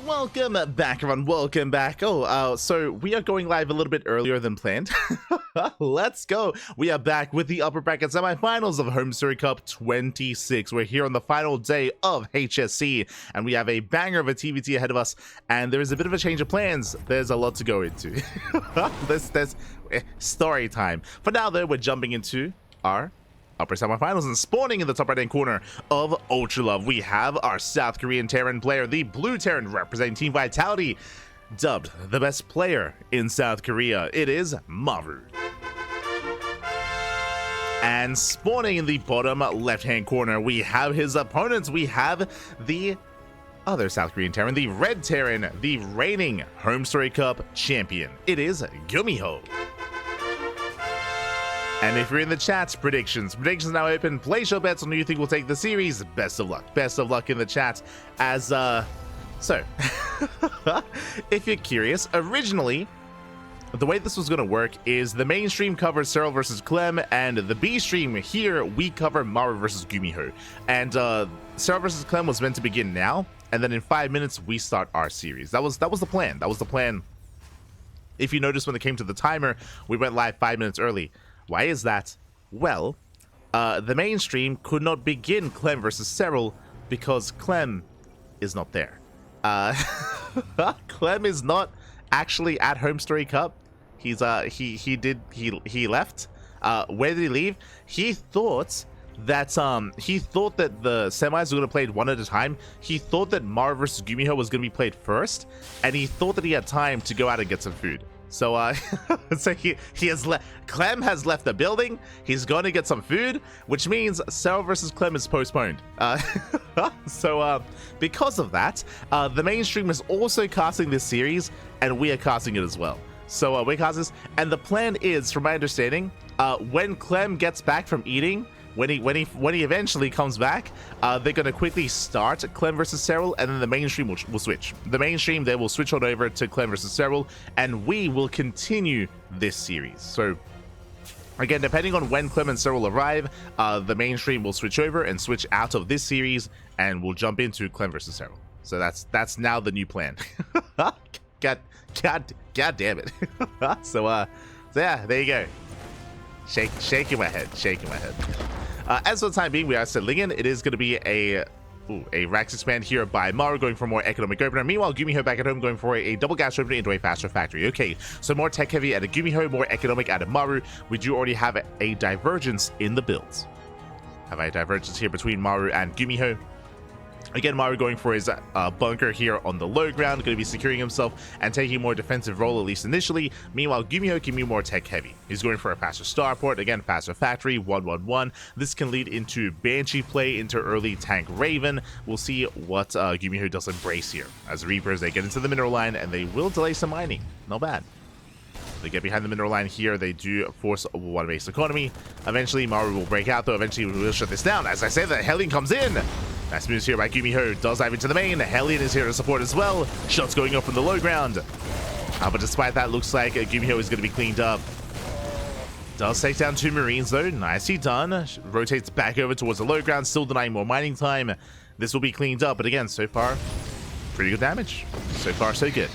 Welcome back, everyone. Welcome back. So we are going live a little bit earlier than planned. Let's go. We are back with the upper bracket semifinals of HomeStory Cup 26. We're here on the final day of HSC, and we have a banger of a TvT ahead of us, and there is a bit of a change of plans. There's a lot to go into. There's story time. For now, though, we're jumping into our upper semifinals, and spawning in the top right hand corner of Ultra Love, we have our South Korean Terran player, the Blue Terran representing Team Vitality, dubbed the best player in South Korea. It is Maru. And spawning in the bottom left hand corner, we have his opponents. We have the other South Korean Terran, the Red Terran, the reigning HomeStory Cup champion. It is GuMiho. And if you're in the chat, predictions now open. Place your bets on who you think will take the series. Best of luck in the chat. As so if you're curious, originally the way this was going to work is the main stream covers Cyril versus Clem, and the B stream here we cover Maru versus GuMiho. And Cyril versus Clem was meant to begin now, and then in 5 minutes we start our series. That was the plan. That was the plan. If you notice, when it came to the timer, we went live 5 minutes early. Why is that? Well, the main stream could not begin Clem versus Cyril because Clem is not there. Clem is not actually at HomeStory Cup. He's he left. Where did he leave? He thought that the semis were gonna play one at a time. He thought that Maru versus GuMiho was gonna be played first, and he thought that he had time to go out and get some food. So so he has Clem has left the building. He's going to get some food, which means Cyril versus Clem is postponed. So because of that, the main stream is also casting this series, and we are casting it as well. So we're casting this, and the plan is, from my understanding, when Clem gets back from eating, when he eventually comes back, they're gonna quickly start Clem versus Cyril, and then the main stream will switch. The main stream, they will switch on over to Clem versus Cyril, and we will continue this series. So again, depending on when Clem and Cyril arrive, the main stream will switch over and switch out of this series, and we'll jump into Clem versus Cyril. So that's now the new plan. God damn it. So yeah, there you go. Shaking my head. As for the time being, we are settling in. It is going to be a Rax expand here by Maru, going for more economic opener. Meanwhile, GuMiho back at home going for a double gas opener into a faster factory. Okay, so more tech heavy out of GuMiho, more economic out of Maru. We do already have a divergence in the builds. Have a divergence here between Maru and GuMiho. Again, Maru going for his bunker here on the low ground, going to be securing himself and taking a more defensive role, at least initially. Meanwhile, GuMiho can be more tech heavy. He's going for a faster starport, again, faster factory, 1-1-1. This can lead into Banshee play, into early tank Raven. We'll see what GuMiho does embrace here. As the Reapers, they get into the mineral line, and they will delay some mining. Not bad. They get behind the mineral line here. They do force a water-based economy. Eventually, Maru will break out, though. Eventually, we will shut this down. As I say, the Hellion comes in. Nice moves here by GuMiho. Does dive into the main. Hellion is here to support as well. Shots going up from the low ground. But despite that, looks like GuMiho is going to be cleaned up. Does take down 2 Marines, though. Nicely done. Rotates back over towards the low ground, still denying more mining time. This will be cleaned up, but again, so far, pretty good damage. So far, so good.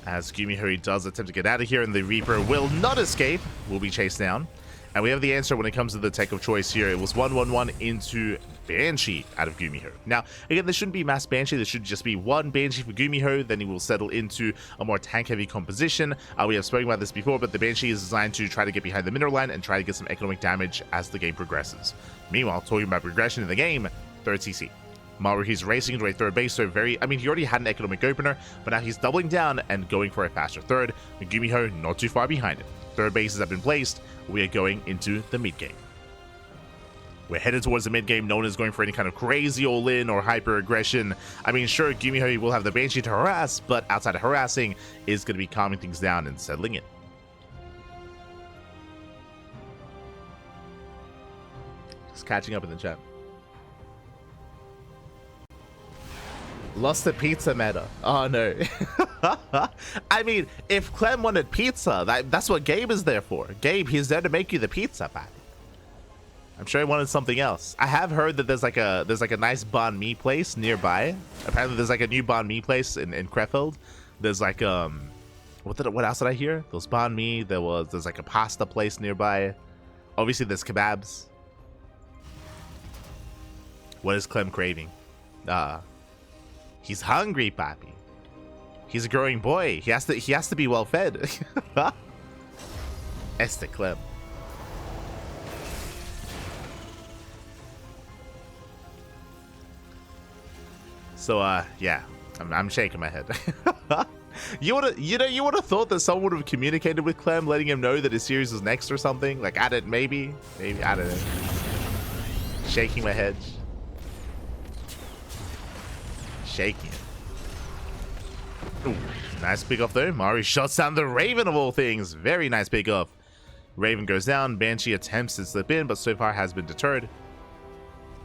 As GuMiho does attempt to get out of here, and the Reaper will not escape, will be chased down. And we have the answer when it comes to the tech of choice here. It was 1-1-1 into Banshee out of GuMiho. Now, again, there shouldn't be mass Banshee. There should just be one Banshee for GuMiho. Then he will settle into a more tank-heavy composition. We have spoken about this before, but the Banshee is designed to try to get behind the mineral line and try to get some economic damage as the game progresses. Meanwhile, talking about progression in the game, 3rd CC. Maru, he's racing into a 3rd base, so he already had an economic opener, but now he's doubling down and going for a faster 3rd. And GuMiho not too far behind him. 3rd bases have been placed. We are going into the mid-game. We're headed towards the mid-game. No one is going for any kind of crazy all-in or hyper-aggression. I mean, sure, GuMiho will have the Banshee to harass, but outside of harassing, is going to be calming things down and settling in. Just catching up in the chat. Lost the pizza meta. Oh no. I mean, if Clem wanted pizza, that's what Gabe is there for. Gabe, he's there to make you the pizza, buddy. I'm sure he wanted something else. I have heard that there's like a nice banh mi place nearby. Apparently there's like a new banh mi place in Krefeld. There's like what else did I hear? There was banh mi, there's like a pasta place nearby. Obviously there's kebabs. What is Clem craving? He's hungry, Papi. He's a growing boy. He has to be well fed. Este Clem. So yeah, I'm shaking my head. You would have thought that someone would have communicated with Clem, letting him know that his series was next or something. Like at it, maybe I don't know. Shaking my head. Shaking it. Ooh, nice pick off though. Maru shuts down the Raven of all things. Very nice pick off. Raven goes down. Banshee attempts to slip in, but so far has been deterred.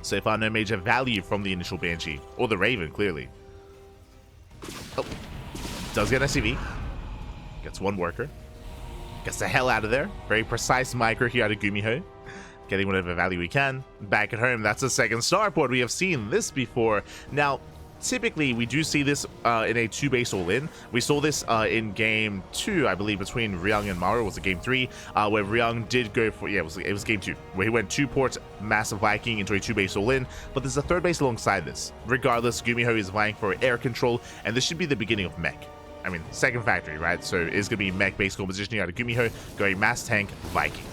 So far, no major value from the initial Banshee. Or the Raven, clearly. Oh. Does get an SCV. Gets one worker. Gets the hell out of there. Very precise micro here out of GuMiho. Getting whatever value we can. Back at home, that's a second starport. We have seen this before. Now, typically, we do see this in a 2-base all-in. We saw this in game 2, I believe, between Ryung and Maru. Was it game 3? Where Ryung did go for... Yeah, it was game 2. Where he went 2-port Massive Viking into a 2-base all-in. But there's a 3rd base alongside this. Regardless, GuMiho is vying for air control. And this should be the beginning of mech. I mean, second factory, right? So it's going to be mech-based compositioning out of GuMiho. Going Mass Tank Viking.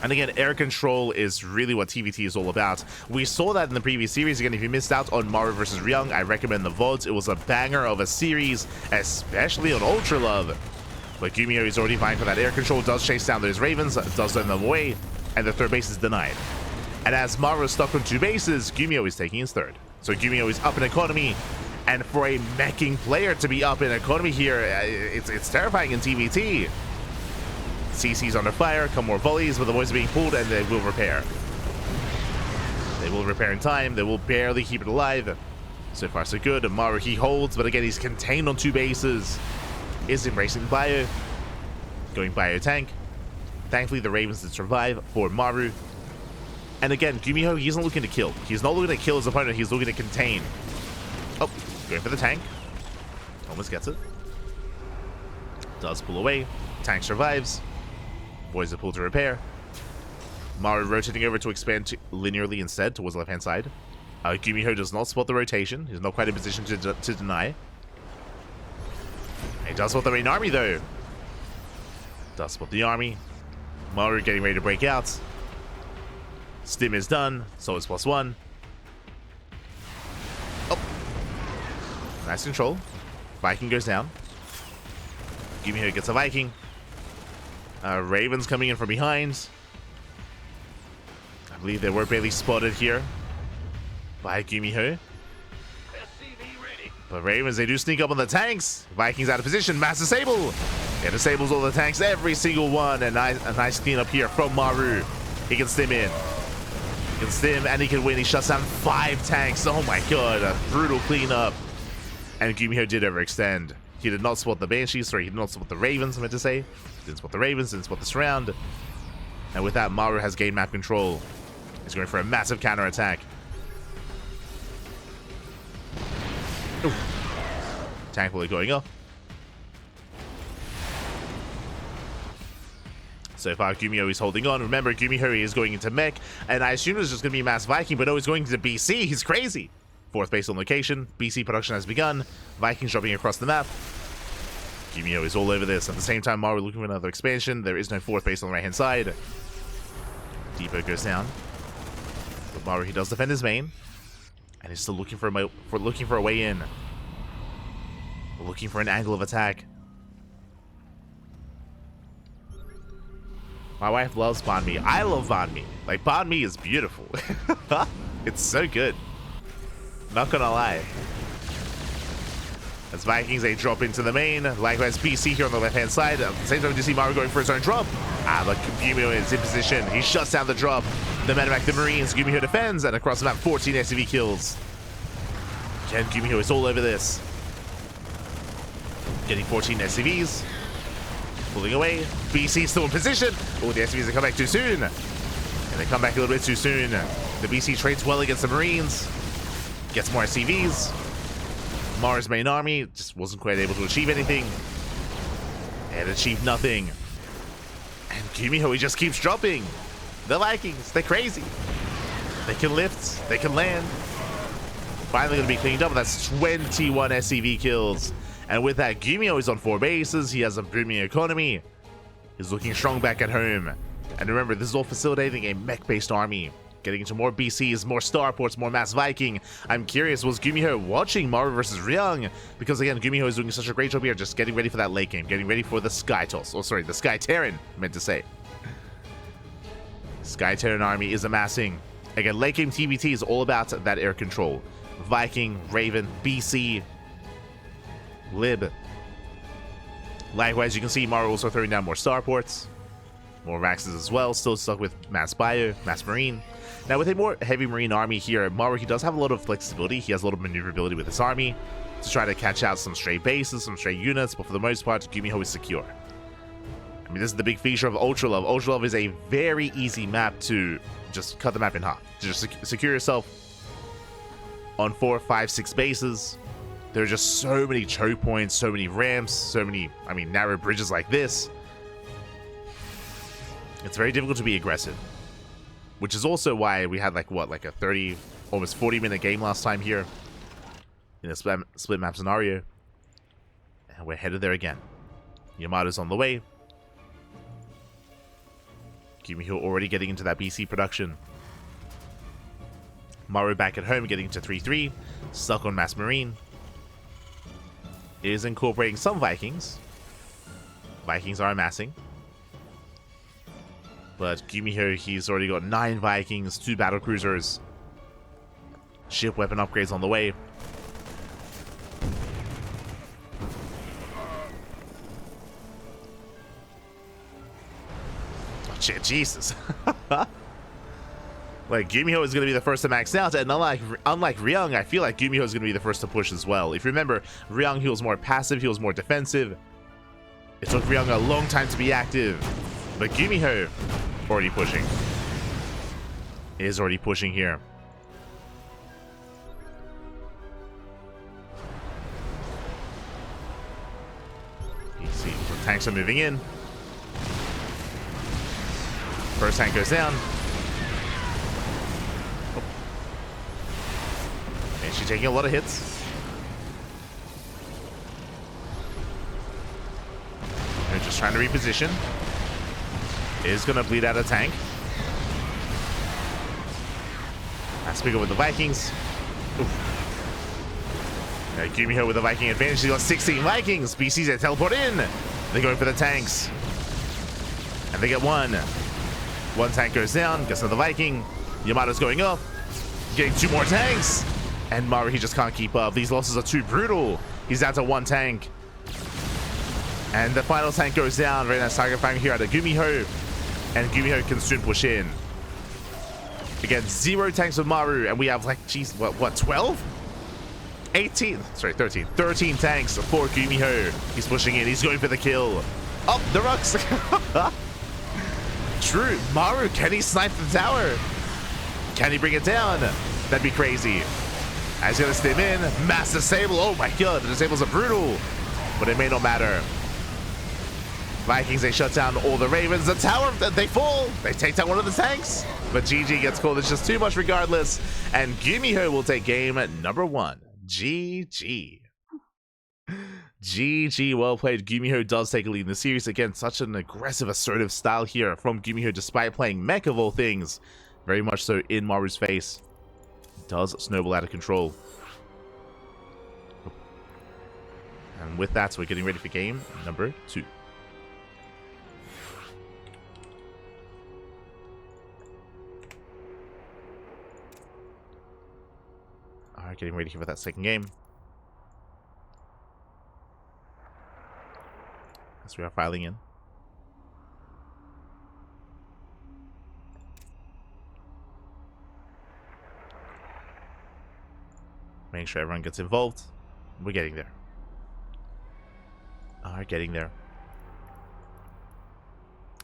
And again, air control is really what TvT is all about. We saw that in the previous series. Again, if you missed out on Maru versus Ryung, I recommend the VODs. It was a banger of a series, especially on Ultra Love. But GuMiho is already vying for that air control, does chase down those Ravens, does send them away, and the 3rd base is denied. And as Maru is stuck on 2 bases, GuMiho is taking his 3rd. So GuMiho is up in economy, and for a meching player to be up in economy here, it's terrifying in TvT. CC's under fire, come more volleys, but the boys are being pulled, and they will repair. They will repair in time, they will barely keep it alive. So far so good. Maru, he holds, but again, he's contained on 2 bases. Is embracing bio. Going bio tank. Thankfully, the Ravens did survive for Maru. And again, GuMiho, he's not looking to kill. He's not looking to kill his opponent, he's looking to contain. Oh, going for the tank. Almost gets it. Does pull away. Tank survives. Boys are pulled to repair. Maru rotating over to expand linearly instead towards the left-hand side. GuMiho does not spot the rotation. He's not quite in position to deny. He does spot the main army, though. Does spot the army. Maru getting ready to break out. Stim is done. So is +1. Oh. Nice control. Viking goes down. GuMiho gets a Viking. Ravens coming in from behind. I believe they were barely spotted here by GuMiho. But Ravens, they do sneak up on the tanks. Vikings out of position. Mass disable. It disables all the tanks, every single one. And a nice cleanup here from Maru. He can stim in. He can stim and he can win. He shuts down 5 tanks. Oh my god, a brutal cleanup. And GuMiho did overextend. He did not spot the Banshees. Sorry, he did not spot the Ravens, I meant to say. Didn't spot the Ravens, didn't spot the surround. And with that, Maru has gained map control. He's going for a massive counter attack. Ooh. Tank bullet going up. So far, GuMiho is holding on. Remember, GuMiho is going into mech, and I assume it's just going to be Mass Viking, but no, he's going to BC. He's crazy. 4th base on location. BC production has begun. Vikings dropping across the map. GuMiho is all over this. At the same time, Maru looking for another expansion. There is no 4th base on the right-hand side. Depot goes down. But Maru, he does defend his main. And he's still looking for a way in. Looking for an angle of attack. My wife loves banh mi. I love banh mi. Like, banh mi is beautiful. It's so good. Not gonna lie. As Vikings, they drop into the main. Likewise, BC here on the left-hand side. At the same time, you see Maru going for his own drop. But GuMiho is in position. He shuts down the drop. The medevac, the Marines. GuMiho defends, and across the map, 14 SCV kills. Again, GuMiho is all over this. Getting 14 SCVs. Pulling away. BC still in position. Oh, the SCVs have come back too soon. And they come back a little bit too soon. The BC trades well against the Marines. Gets more SCVs. Maru's main army just wasn't quite able to achieve anything. And achieved nothing. And GuMiho, he just keeps dropping. The Vikings, they're crazy. They can lift, they can land. Finally going to be cleaned up. That's 21 SCV kills. And with that, GuMiho is on 4 bases. He has a booming economy. He's looking strong back at home. And remember, this is all facilitating a mech-based army. Getting into more BCs, more starports, more mass Viking. I'm curious, was GuMiho watching Maru versus Ryung? Because again, GuMiho is doing such a great job here, just getting ready for that late game, getting ready for the Sky Toss. Oh, sorry, the Sky Terran, meant to say. Sky Terran army is amassing. Again, late game TvT is all about that air control. Viking, Raven, BC, Lib. Likewise, you can see Maru also throwing down more starports. More Raxes as well, still stuck with Mass Bio, Mass Marine. Now with a more heavy Marine army here, Maru, he does have a lot of flexibility. He has a lot of maneuverability with his army to try to catch out some stray bases, some stray units, but for the most part, GuMiho is secure. I mean, this is the big feature of Ultra Love. Ultra Love is a very easy map to just cut the map in half. To just secure yourself on 4, 5, 6 bases. There are just so many choke points, so many ramps, so many, I mean, narrow bridges like this. It's very difficult to be aggressive. Which is also why we had like, what, like a 30, almost 40-minute game last time here. In a split map scenario. And we're headed there again. Yamato's on the way. GuMiho already getting into that BC production. Maru back at home getting to 3-3. Stuck on Mass Marine. Is incorporating some Vikings. Vikings are amassing. But GuMiho, he's already got 9 Vikings, 2 battlecruisers. Ship weapon upgrades on the way. Oh, shit, Jesus. Like, GuMiho is going to be the first to max out, and unlike Ryung, I feel like GuMiho is going to be the first to push as well. If you remember, Ryung, he was more passive, he was more defensive. It took Ryung a long time to be active. But GuMiho, already pushing. Is already pushing here. You see, the tanks are moving in. First tank goes down. Oh. And she's taking a lot of hits. They're just trying to reposition. Is going to bleed out a tank. Has to pick up with the Vikings. GuMiho with the Viking advantage. He's got 16 Vikings. BC's they teleport in. They're going for the tanks. And they get one. One tank goes down. Gets another Viking. Yamato's going up. Getting 2 more tanks. And Maru, he just can't keep up. These losses are too brutal. He's down to 1 tank. And the final tank goes down. Very nice target firing here at a GuMiho. And GuMiho can soon push in. Again, 0 tanks with Maru. And we have like, geez, what 12? 18. Sorry, 13. 13 tanks for GuMiho. He's pushing in. He's going for the kill. Oh, the rocks. True. Maru, can he snipe the tower? Can he bring it down? That'd be crazy. As he's going to stim in. Mass disable. Oh my god, the disables are brutal. But it may not matter. Vikings, they shut down all the Ravens. The tower, they fall. They take down one of the tanks. But GG gets called. It's just too much regardless. And GuMiho will take game number 1. GG. GG, well played. GuMiho does take a lead in the series. Again, such an aggressive, assertive style here from GuMiho, despite playing mech of all things. Very much so in Maru's face. Does snowball out of control. And with that, we're getting ready for game number 2. Alright, getting ready for that second game. As we are filing in. Making sure everyone gets involved. We're getting there. Alright, getting there.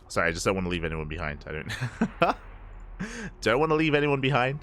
Sorry, I just don't want to leave anyone behind. I don't. Don't want to leave anyone behind.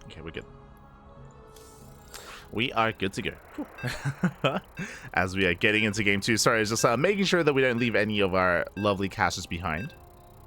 Okay, we're good. We are good to go. As we are getting into game 2. Sorry, it's just making sure that we don't leave any of our lovely casters behind.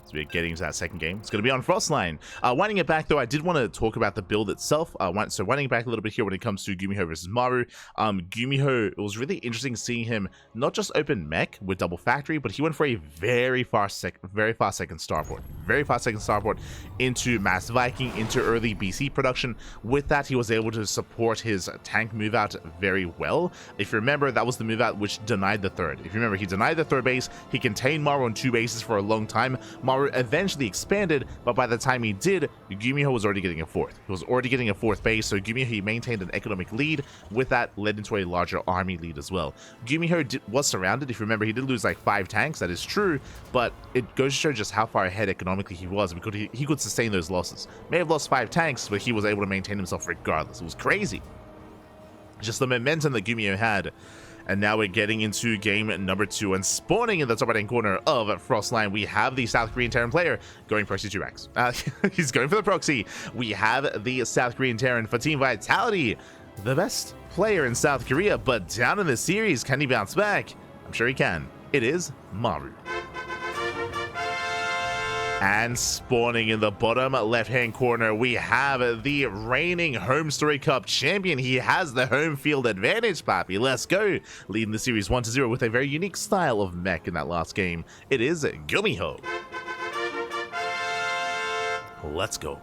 So we're getting into that second game. It's going to be on Frostline. Winding it back, though, I did want to talk about the build itself. So winding it back a little bit here when it comes to GuMiho versus Maru. GuMiho, it was really interesting seeing him not just open mech with double factory, but he went for a very fast second starport. Very fast second starport into Mass Viking, into early BC production. With that, he was able to support his tank move out very well. If you remember, that was the move out which denied the third. If you remember, he denied the third base. He contained Maru on 2 bases for a long time. Maru eventually expanded, but by the time he did, GuMiho was already getting a fourth. He was already getting a 4th base, so GuMiho, he maintained an economic lead. With that, led into a larger army lead as well. GuMiho was surrounded. If you remember, he did lose like 5 tanks. That is true, but it goes to show just how far ahead economically he was, because he could sustain those losses. May have lost 5 tanks, but he was able to maintain himself regardless. It was crazy. Just the momentum that GuMiho had. And now we're getting into game number 2, and spawning in the top right-hand corner of Frostline, we have the South Korean Terran player going proxy 2 racks. He's going for the proxy. We have the South Korean Terran for Team Vitality, the best player in South Korea, but down in the series, can he bounce back? I'm sure he can. It is Maru. And spawning in the bottom left-hand corner, we have the reigning HomeStory Cup champion. He has the home field advantage, Papi. Let's go. Leading the series 1-0 with a very unique style of mech in that last game. It is GuMiho. Let's go.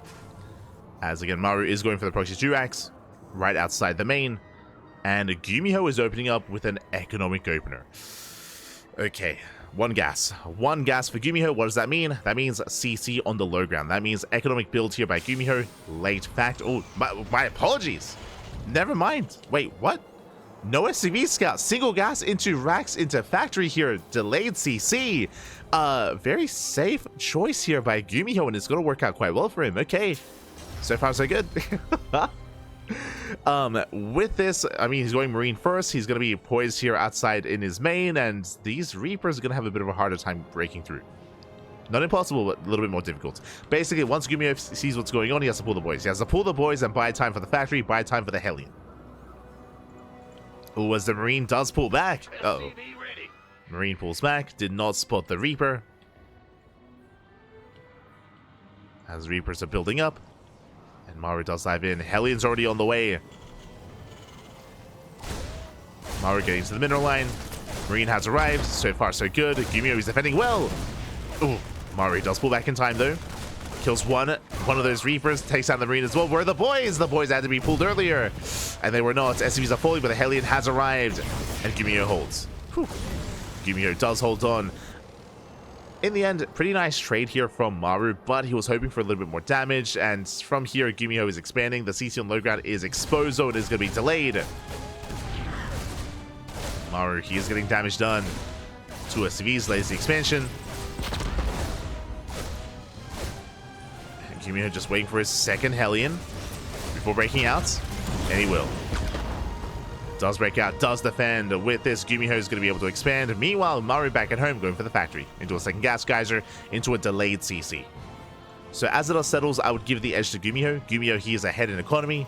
As again, Maru is going for the proxy 2 racks right outside the main. And GuMiho is opening up with an economic opener. Okay. One gas for GuMiho. What does that mean? That means CC on the low ground. That means economic build here by GuMiho. Late fact. Oh, my apologies. Never mind. Wait, what? No SCV scout. Single gas into racks into factory here. Delayed CC. Very safe choice here by GuMiho, and it's going to work out quite well for him. Okay. So far, so good. With this, I mean, he's going Marine first. He's going to be poised here outside in his main, and these Reapers are going to have a bit of a harder time breaking through. Not impossible, but a little bit more difficult. Basically, once GuMiho sees what's going on, he has to pull the boys. He has to pull the boys and buy time for the factory, buy time for the Hellion. Oh, as the Marine does pull back. Uh-oh. Marine pulls back, did not spot the Reaper. As Reapers are building up. And Maru does dive in. Hellion's already on the way. Maru getting to the mineral line. Marine has arrived. So far, so good. GuMiho is defending well. Ooh, Maru does pull back in time, though. Kills one of those Reapers. Takes out the Marine as well. Where are the boys? The boys had to be pulled earlier. And they were not. SCVs are falling, but the Hellion has arrived. And GuMiho holds. Whew. GuMiho does hold on. In the end, pretty nice trade here from Maru, but he was hoping for a little bit more damage, and from here, GuMiho is expanding. The CC on low ground is exposed, so it is going to be delayed. Maru, he is getting damage done. 2 SCVs, lays the expansion. And GuMiho just waiting for his second Hellion before breaking out, and he will. Does break out, does defend. With this, GuMiho is going to be able to expand. Meanwhile, Maru back at home going for the factory. Into a second gas geyser, into a delayed CC. So as it all settles, I would give the edge to GuMiho. GuMiho, he is ahead in economy.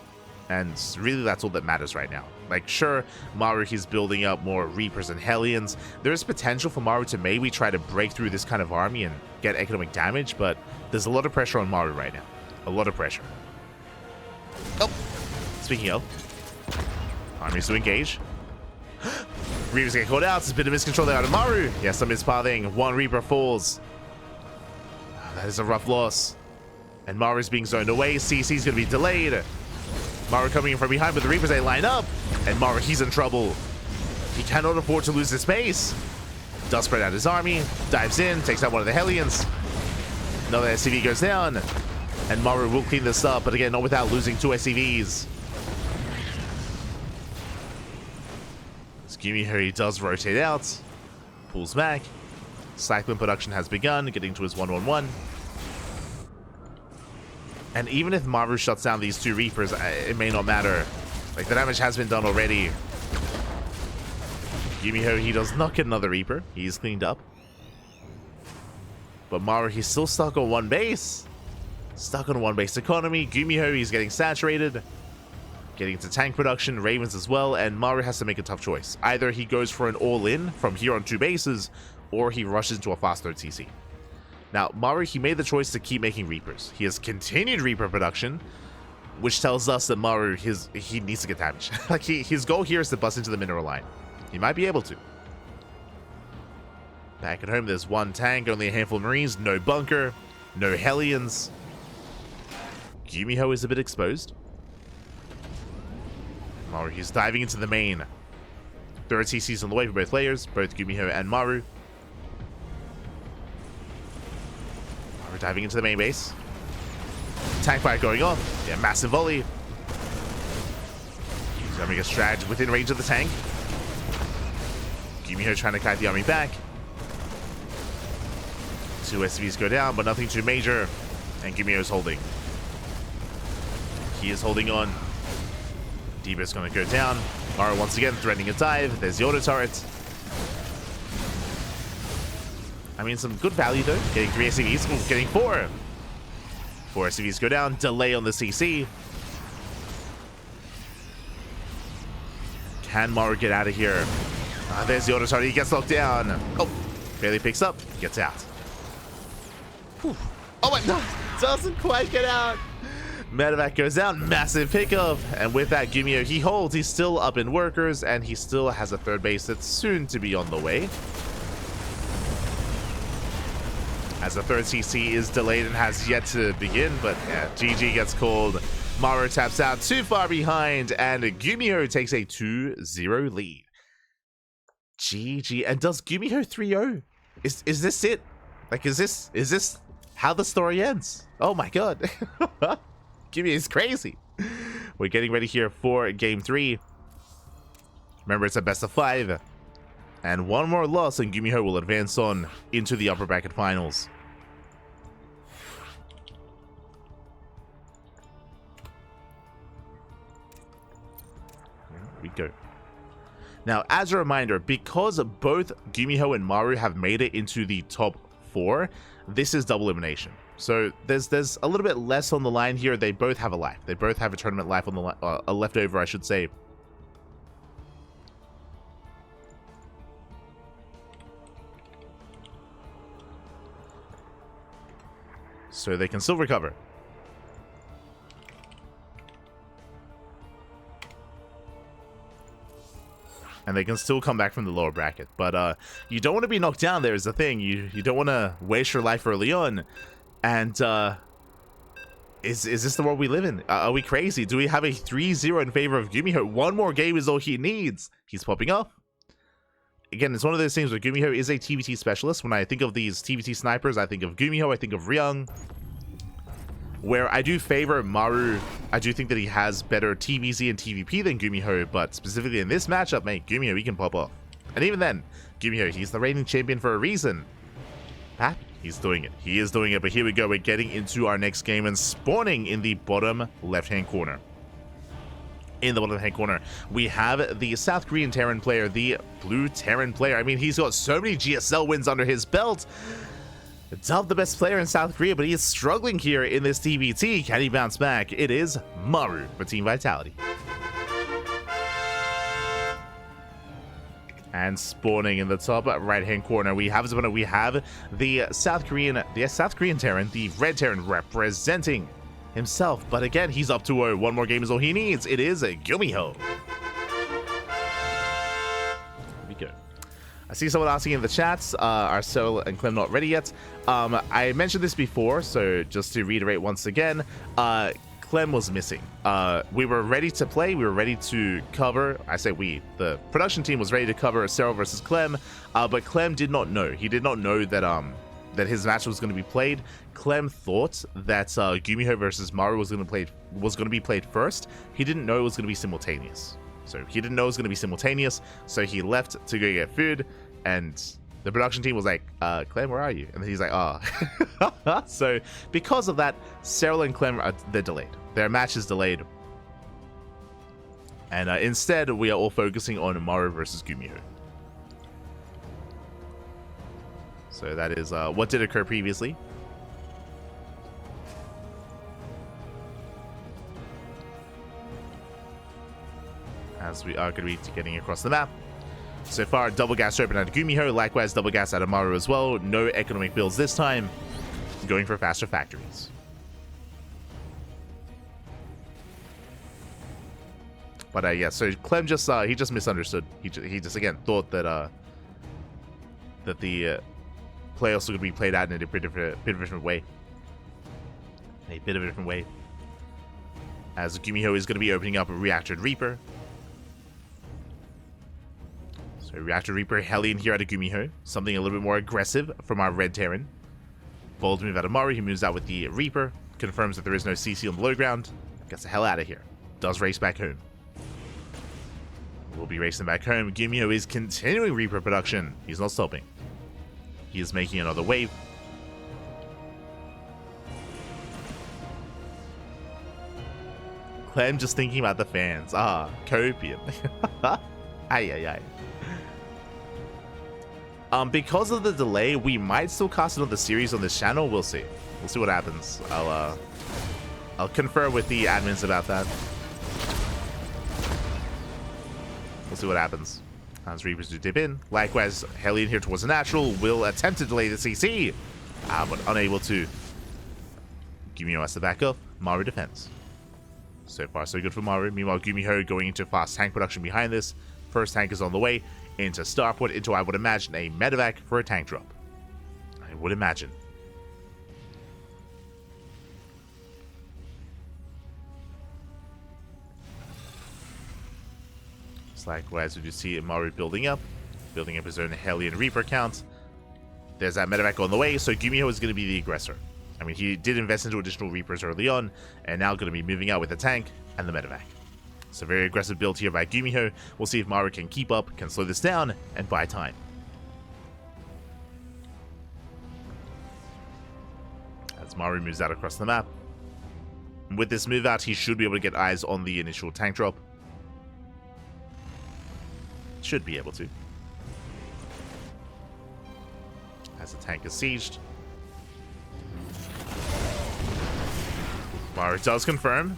And really, that's all that matters right now. Like, sure, Maru, he's building up more Reapers and Hellions. There's potential for Maru to maybe try to break through this kind of army and get economic damage, but there's a lot of pressure on Maru right now. A lot of pressure. Oh, speaking of, armies to engage. Reapers get caught out. It's a bit of miscontrol there out of Maru. Yes, some mispathing. 1 Reaper falls. That is a rough loss. And Maru's being zoned away. CC's going to be delayed. Maru coming in from behind, but the Reapers, they line up. And Maru, he's in trouble. He cannot afford to lose this base. Does spread out his army, dives in, takes out one of the Hellions. Another SCV goes down. And Maru will clean this up, but again, not without losing 2 SCVs. GuMiho, he does rotate out, pulls back. Cyclone production has begun, getting to his 1-1-1. And even if Maru shuts down these 2 Reapers, it may not matter. Like, the damage has been done already. GuMiho, he does not get another Reaper. He's cleaned up. But Maru, he's still stuck on 1 base. Stuck on 1 base economy. GuMiho, he's getting saturated. Getting into tank production, Ravens as well, and Maru has to make a tough choice. Either he goes for an all-in from here on 2 bases, or he rushes into a fast third TC. Now, Maru, he made the choice to keep making Reapers. He has continued Reaper production, which tells us that Maru, he needs to get damage. Like, his goal here is to bust into the mineral line. He might be able to. Back at home, there's 1 tank, only a handful of Marines, no bunker, no Hellions. GuMiho is a bit exposed. Maru, he's diving into the main. Third TC's on the way for both players, both GuMiho and Maru. Maru diving into the main base. Tank fire going on. Yeah, massive volley. He's going to make a strat within range of the tank. GuMiho trying to kite the army back. 2 SCVs go down, but nothing too major. And GuMiho's holding. He is holding on. D-Bear's going to go down. Maru once again threatening a dive. There's the auto turret. I mean, some good value though. Getting 3 SCVs. Getting 4. 4 SCVs go down. Delay on the CC. Can Maru get out of here? There's the auto turret. He gets locked down. Oh, barely picks up. Gets out. Whew. Oh my god. Doesn't quite get out. Medevac goes down, massive pickup, and with that, GuMiho, he holds. He's still up in workers, and he still has a third base that's soon to be on the way. As the third CC is delayed and has yet to begin, but yeah, GG gets called. Maru taps out too far behind, and GuMiho takes a 2-0 lead. GG, and does GuMiho 3-0? Is this it? Like, is this how the story ends? Oh my god. GuMiho is crazy. We're getting ready here for game 3. Remember, it's a best of 5. And 1 more loss and GuMiho will advance on into the upper bracket finals. Here we go. Now, as a reminder, because both GuMiho and Maru have made it into the top 4, this is double elimination. So there's a little bit less on the line here. They both have a life. They both have a tournament life on the a leftover, I should say. So they can still recover. And they can still come back from the lower bracket. But you don't want to be knocked down there is the thing. You don't want to waste your life early on. And is this the world we live in? Are we crazy? Do we have a 3-0 in favor of GuMiho? 1 more game is all he needs. He's popping up. Again, it's one of those things where GuMiho is a TvT specialist. When I think of these TvT snipers, I think of GuMiho, I think of Ryung. Where I do favor Maru, I do think that he has better TvZ and TvP than GuMiho, but specifically in this matchup, mate, GuMiho, he can pop off. And even then, GuMiho, he's the reigning champion for a reason. He's doing it. He is doing it, but here we go. We're getting into our next game and spawning in the bottom left-hand corner. In the bottom left-hand corner, we have the South Korean Terran player, the Blue Terran player. I mean, he's got so many GSL wins under his belt. Dubbed the best player in South Korea, but he is struggling here in this TvT. Can he bounce back? It is Maru for Team Vitality. And spawning in the top right-hand corner, we have the South Korean Terran, the Red Terran representing himself. But again, he's up to 0. 1 more game is all he needs. It is a GuMiho. Here we go. I see someone asking in the chats, are Cyril and Clem not ready yet? I mentioned this before, so just to reiterate once again, Clem was missing. We were ready to play. We were ready to cover. I say we. The production team was ready to cover Cyril versus Clem, but Clem did not know. He did not know that that his match was going to be played. Clem thought that GuMiho versus Maru was going to be played first. He didn't know it was going to be simultaneous. So he didn't know it was going to be simultaneous. So he left to go get food, and the production team was like, Clem, where are you? And he's like, oh. So because of that, Cyril and Clem, they're delayed. Their match is delayed. And instead, we are all focusing on Maru versus GuMiho. So that is what did occur previously. As we are going to be getting across the map. So far, double gas open out of GuMiho, likewise double gas out of Maru as well. No economic builds this time. Going for faster factories. But yeah, so Clem just he just misunderstood. He just again thought that that the playoffs were going to be played out in a bit of a different way. As GuMiho is going to be opening up a Reactored Reaper. So Reactored Reaper, Hellion here out of GuMiho. Something a little bit more aggressive from our Red Terran. Bold move out of Maru. He moves out with the Reaper. Confirms that there is no CC on the low ground. Gets the hell out of here. Does race back home. We'll be racing back home. GuMiho is continuing Reaper production. He's not stopping. He is making another wave. Clem just thinking about the fans. Copium. Ay. Because of the delay, we might still cast another series on this channel. We'll see. We'll see what happens. I'll confer with the admins about that. We'll see what happens. As Reapers do dip in. Likewise, Hellion here towards the natural will attempt to delay the CC, but unable to. GuMiho has to back up. Maru defends. So far, so good for Maru. Meanwhile, GuMiho going into fast tank production behind this. First tank is on the way. Into Starport, into, I would imagine, a medevac for a tank drop. I would imagine. Likewise, we do see Maru building up his own Hellion Reaper count. There's that medevac on the way, so GuMiho is going to be the aggressor. I mean, he did invest into additional Reapers early on, and now going to be moving out with the tank and the medevac. So very aggressive build here by GuMiho. We'll see if Maru can keep up, can slow this down, and buy time. As Maru moves out across the map. With this move out, he should be able to get eyes on the initial tank drop. Should be able to. As the tank is sieged. Maru does confirm.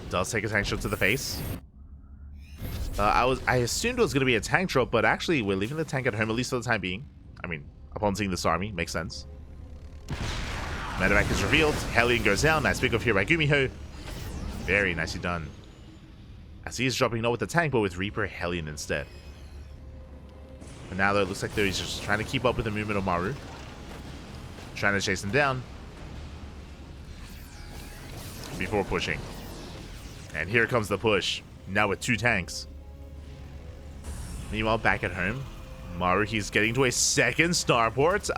Does take a tank shot to the face. I assumed it was going to be a tank drop, but actually we're leaving the tank at home, at least for the time being. I mean, upon seeing this army, makes sense. Medevac is revealed. Hellion goes down. Nice pick off here by GuMiho. Very nicely done. As he is dropping not with the tank, but with Reaper Hellion instead. And now though, it looks like he's just trying to keep up with the movement of Maru. Trying to chase him down. Before pushing. And here comes the push. Now with 2 tanks. Meanwhile, back at home, Maru, he's getting to a second starport.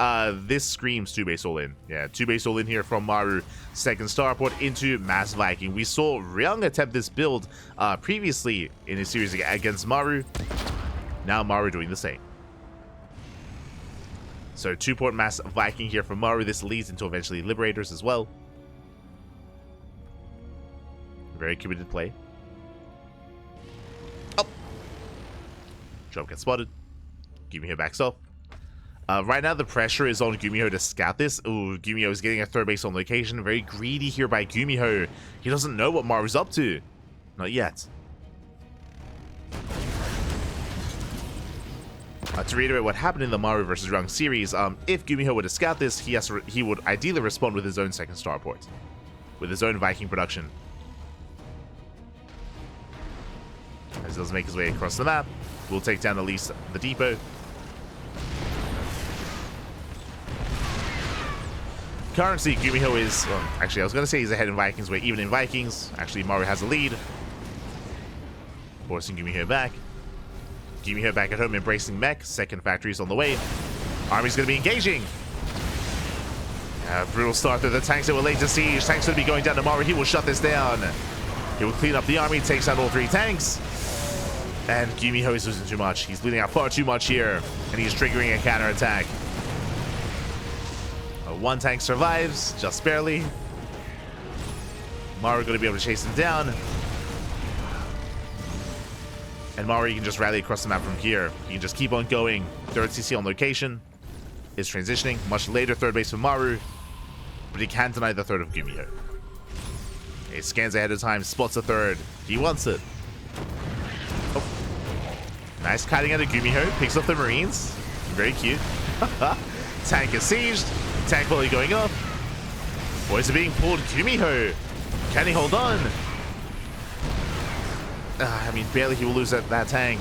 This screams 2-base all-in. Yeah, 2-base all-in here from Maru. Second starport into Mass Viking. We saw Ryung attempt this build previously in his series against Maru. Now Maru doing the same. So 2-port Mass Viking here from Maru. This leads into eventually Liberators as well. Very committed play. Oh! Drop gets spotted. GuMiho backs off. Right now, the pressure is on GuMiho to scout this. Ooh, GuMiho is getting a third base on location. Very greedy here by GuMiho. He doesn't know what Maru's up to. Not yet. To reiterate what happened in the Maru vs. Ryung series, if GuMiho were to scout this, he would ideally respond with his own second starport. With his own Viking production. As he does make his way across the map, we'll take down at least the depot. Currently, GuMiho is... Well, actually, I was going to say he's ahead in Vikings, where even in Vikings, actually, Maru has a lead. Forcing GuMiho back. GuMiho back at home, embracing mech. Second factory is on the way. Army's going to be engaging. Brutal start through the tanks that were late to siege. Tanks going to be going down to Maru. He will shut this down. He will clean up the army, takes out all 3 tanks. And GuMiho is losing too much. He's bleeding out far too much here. And he's triggering a counterattack. One tank survives, just barely. Maru going to be able to chase him down. And Maru can just rally across the map from here. He can just keep on going. Third CC on location. Is transitioning. Much later third base for Maru. But he can't deny the third of GuMiho. He scans ahead of time, spots a third. He wants it. Oh. Nice kiting out of GuMiho. Picks up the Marines. Very cute. Tank is sieged. Tank volley going up. Boys are being pulled. GuMiho. Can he hold on? I mean, barely he will lose that tank.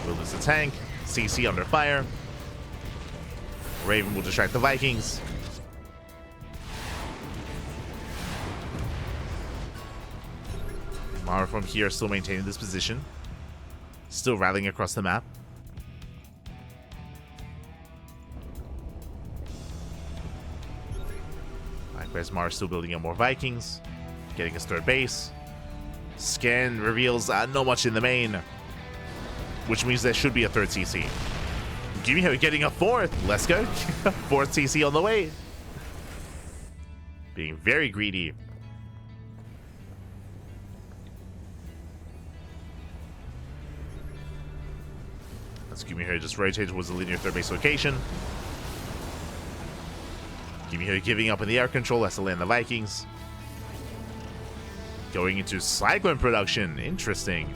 Will lose the tank. CC under fire. Raven will distract the Vikings. Maru from here still maintaining this position. Still rallying across the map. Whereas Maru still building up more Vikings. Getting his third base. Scan reveals not much in the main. Which means there should be a third CC. GuMiho getting a fourth. Let's go. Fourth CC on the way. Being very greedy. That's GuMiho just rotate towards the linear third base location. GuMiho giving up in the air control. Has to land the Vikings. Going into Cyclone production. Interesting.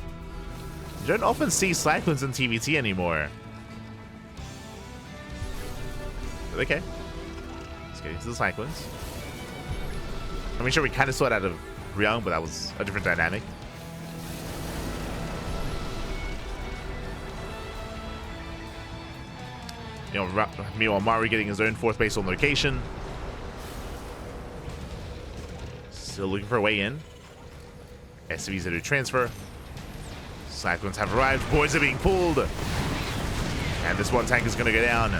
You don't often see Cyclones in TvT anymore. But okay. Let's get into the Cyclones. I mean, sure, we kind of saw it out of Ryung, but that was a different dynamic. You know, meanwhile, Maru getting his own fourth base on location. Still looking for a way in. SCVs to do transfer. Cyclones have arrived. Boys are being pulled. And this one tank is going to go down.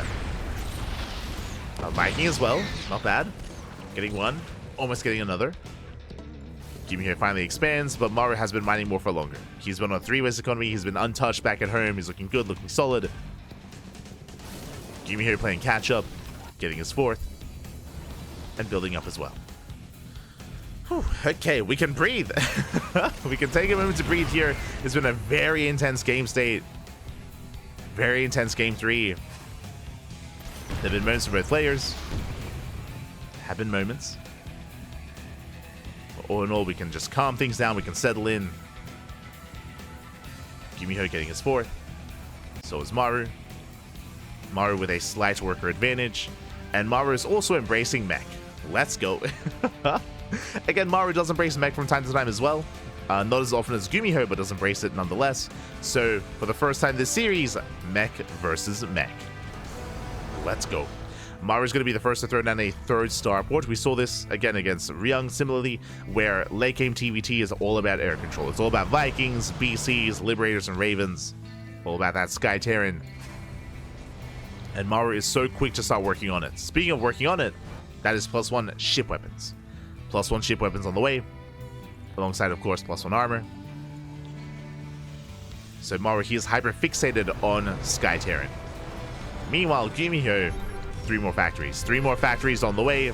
A Viking as well. Not bad. Getting one. Almost getting another. GuMiho finally expands, but Maru has been mining more for longer. He's been on 3-ways economy. He's been untouched back at home. He's looking good, looking solid. GuMiho playing catch up. Getting his fourth. And building up as well. Whew, okay, we can breathe. We can take a moment to breathe here. It's been a very intense game state. Very intense game 3. There have been moments for both players. Have been moments. But all in all, we can just calm things down. We can settle in. GuMiho getting his fourth. So is Maru. Maru with a slight worker advantage. And Maru is also embracing mech. Let's go. Again, Maru does embrace mech from time to time as well. Not as often as GuMiho, but does embrace it nonetheless. So, for the first time this series, mech versus mech. Let's go. Maru's going to be the first to throw down a third starport. We saw this again against Ryung, similarly, where late game TvT is all about air control. It's all about Vikings, BCs, Liberators, and Ravens. All about that Sky Terran. And Maru is so quick to start working on it. Speaking of working on it, that is +1 ship weapons. +1 ship weapons on the way. Alongside, of course, +1 armor. So Maru, he is hyper-fixated on Sky Terran. Meanwhile, GuMiho, 3 more factories. 3 more factories on the way.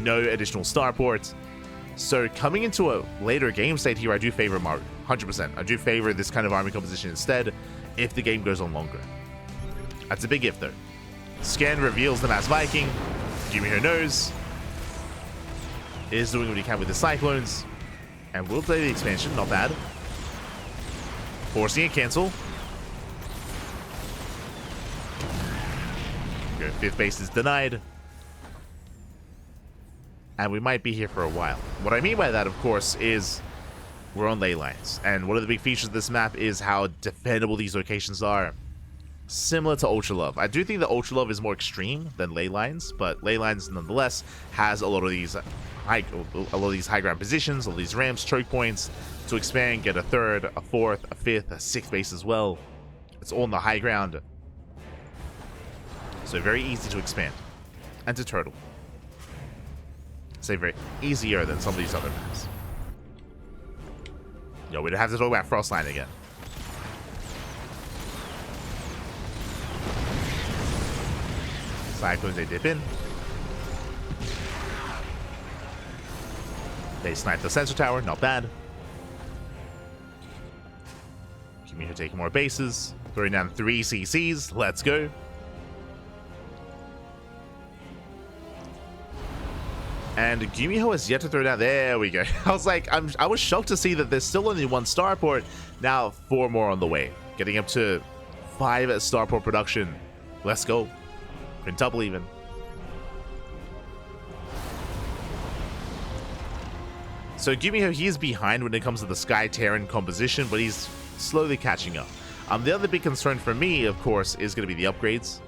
No additional starports. So coming into a later game state here, I do favor Maru. 100%. I do favor this kind of army composition instead, if the game goes on longer. That's a big if, though. Scan reveals the mass Viking. GuMiho knows. Is doing what he can with the Cyclones. And will play the expansion, not bad. Forcing a cancel. Good, 5th base is denied. And we might be here for a while. What I mean by that, of course, is we're on ley lines. And one of the big features of this map is how defendable these locations are. similar to Ultra Love. I do think that Ultra Love is more extreme than Ley Lines, but Ley Lines nonetheless has a lot of these high ground positions, all these ramps, choke points to expand, get a third, a fourth, a fifth, a sixth base as well. It's all in the high ground, so very easy to expand and to turtle. Say very easier than some of these other maps. Yo, we don't have to talk about Frostline again. Cyclones, they dip in. They snipe the sensor tower, not bad. GuMiho taking more bases, throwing down 3 CCs. Let's go. And GuMiho has yet to throw down. There we go. I was shocked to see that there's still only 1 starport. Now 4 more on the way, getting up to 5 starport production. Let's go. Quintuple even. So GuMiho, he is behind when it comes to the Sky Terran composition, but he's slowly catching up. The other big concern for me, of course, is going to be the upgrades.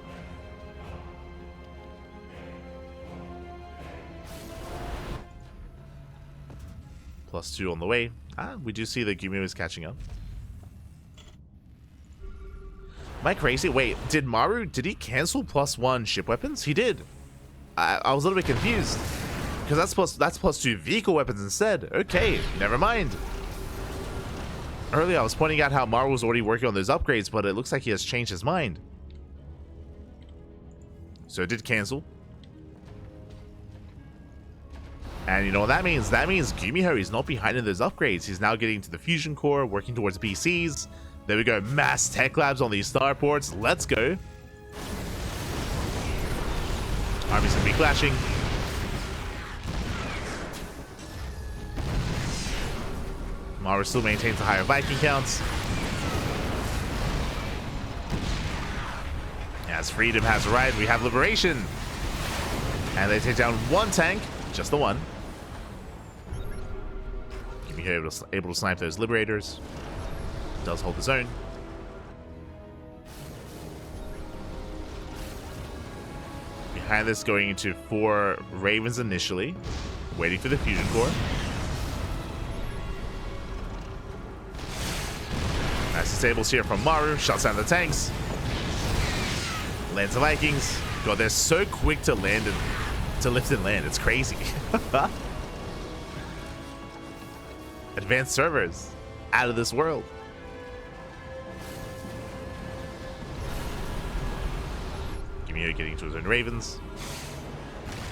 +2 on the way. We do see that GuMiho is catching up. Am I crazy? Wait, did Maru, did he cancel +1 ship weapons? He did. I was a little bit confused, because that's +2 vehicle weapons instead. Okay, never mind. Earlier I was pointing out how Maru was already working on those upgrades, but it looks like he has changed his mind. So it did cancel. And you know what that means? That means GuMiho is not behind in those upgrades. He's now getting to the fusion core, working towards BCs. There we go, mass tech labs on these starports. Let's go. Army's gonna be clashing. Maru still maintains the higher Viking counts. As freedom has arrived, we have liberation. And they take down 1 tank, just the one. GuMiho able to snipe those liberators. Does hold the zone. Behind this, going into 4 Ravens initially, waiting for the fusion core. Nice disables here from Maru, shuts down the tanks. Lands the Vikings. God, they're so quick to land and to lift and land. It's crazy. Advanced servers, out of this world. GuMiho getting to his own Ravens.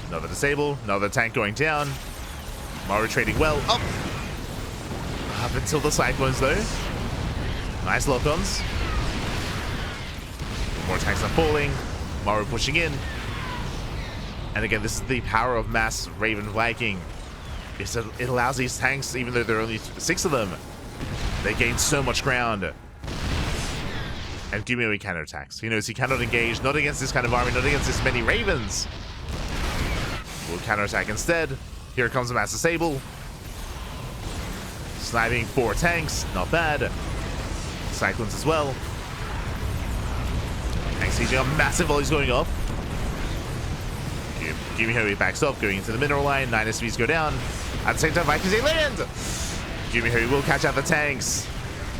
Another disable, another tank going down. Maru trading well. Up until the Cyclones though. Nice lock-ons. More tanks are falling. Maru pushing in. And again, this is the power of mass Raven Viking. It allows these tanks, even though there are only 6 of them, they gain so much ground. And GuMiho, he counterattacks. He knows he cannot engage, not against this kind of army, not against this many Ravens. We'll counterattack instead. Here comes a mass disable. Sniping 4 tanks, not bad. Cyclones as well. Tanks sieging up, massive volleys going off. GuMiho, he backs up, going into the mineral line. 9 SVs go down. At the same time, Vikings, they land! GuMiho, he will catch out the tanks.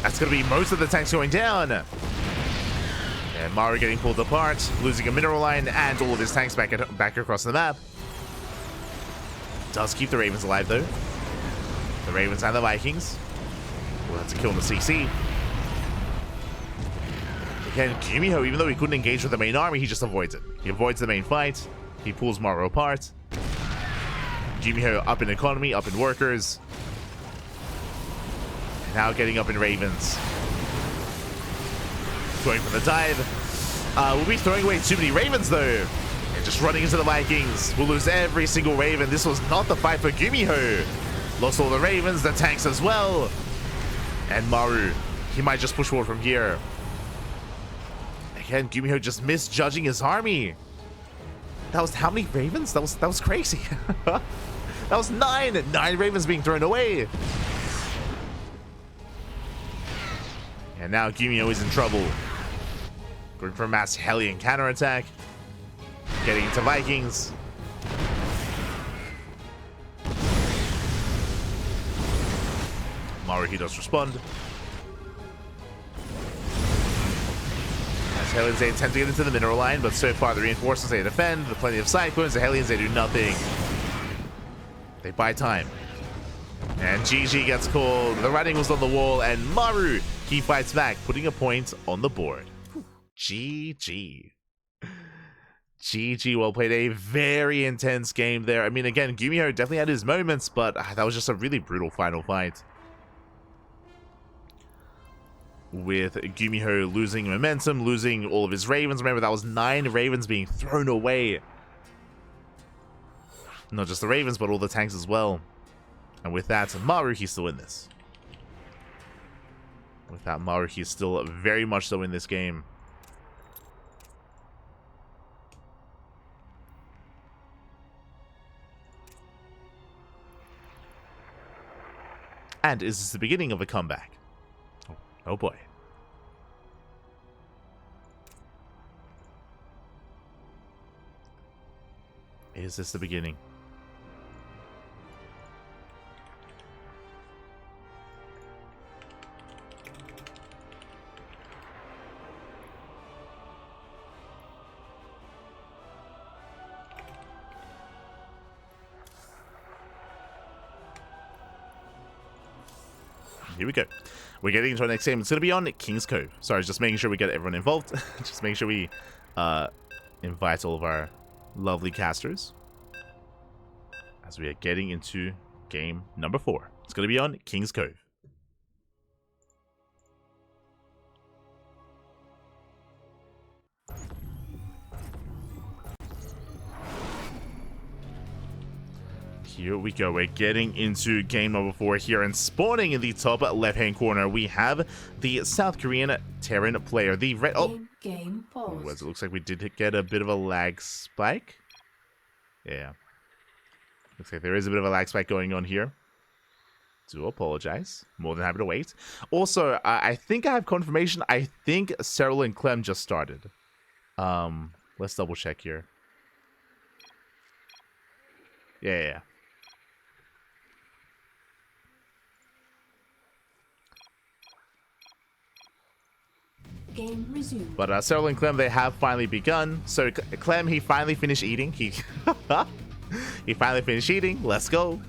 That's going to be most of the tanks going down. And Maru getting pulled apart, losing a mineral line and all of his tanks back across the map. Does keep the Ravens alive though. The Ravens and the Vikings will have to kill the CC. Again, GuMiho, even though he couldn't engage with the main army, he just avoids it. He avoids the main fight. He pulls Maru apart. GuMiho up in economy, up in workers. And now getting up in Ravens. Going for the dive. We'll be throwing away too many Ravens though. And just running into the Vikings. We'll lose every single Raven. This was not the fight for GuMiho. Lost all the Ravens, the tanks as well. And Maru, he might just push forward from here. Again, GuMiho just misjudging his army. That was how many Ravens? That was crazy. That was 9 Ravens being thrown away. And now GuMiho is in trouble. Going for a mass Hellion counterattack. Getting into Vikings. Maru, he does respond. As Hellions, they attempt to get into the mineral line, but so far the reinforcements, they defend. There's plenty of Cyclones. The Hellions, they do nothing. They buy time. And GG gets called. The writing was on the wall, and Maru, he fights back, putting a point on the board. GG. GG, well played. A very intense game there. I mean, again, GuMiho definitely had his moments, but that was just a really brutal final fight. With GuMiho losing momentum, losing all of his Ravens. Remember, that was 9 Ravens being thrown away. Not just the Ravens, but all the tanks as well. And with that, Maru, he's still in this. With that, Maru, he's still very much so in this game. And is this the beginning of a comeback? Oh boy. Is this the beginning? Here we go. We're getting into our next game. It's going to be on King's Cove. Sorry, just making sure we get everyone involved. Just making sure we invite all of our lovely casters. As we are getting into game number 4. It's going to be on King's Cove. Here we go. We're getting into game number 4 here, and spawning in the top left-hand corner, we have the South Korean Terran player. The red. Oh, game pause. It looks like we did get a bit of a lag spike. Yeah, looks like there is a bit of a lag spike going on here. Do apologize. More than happy to wait. Also, I think I have confirmation. I think Cyril and Clem just started. Let's double check here. Yeah. Game resumed. But Cyril and Clem, they have finally begun. So Clem, he finally finished eating. He finally finished eating. Let's go.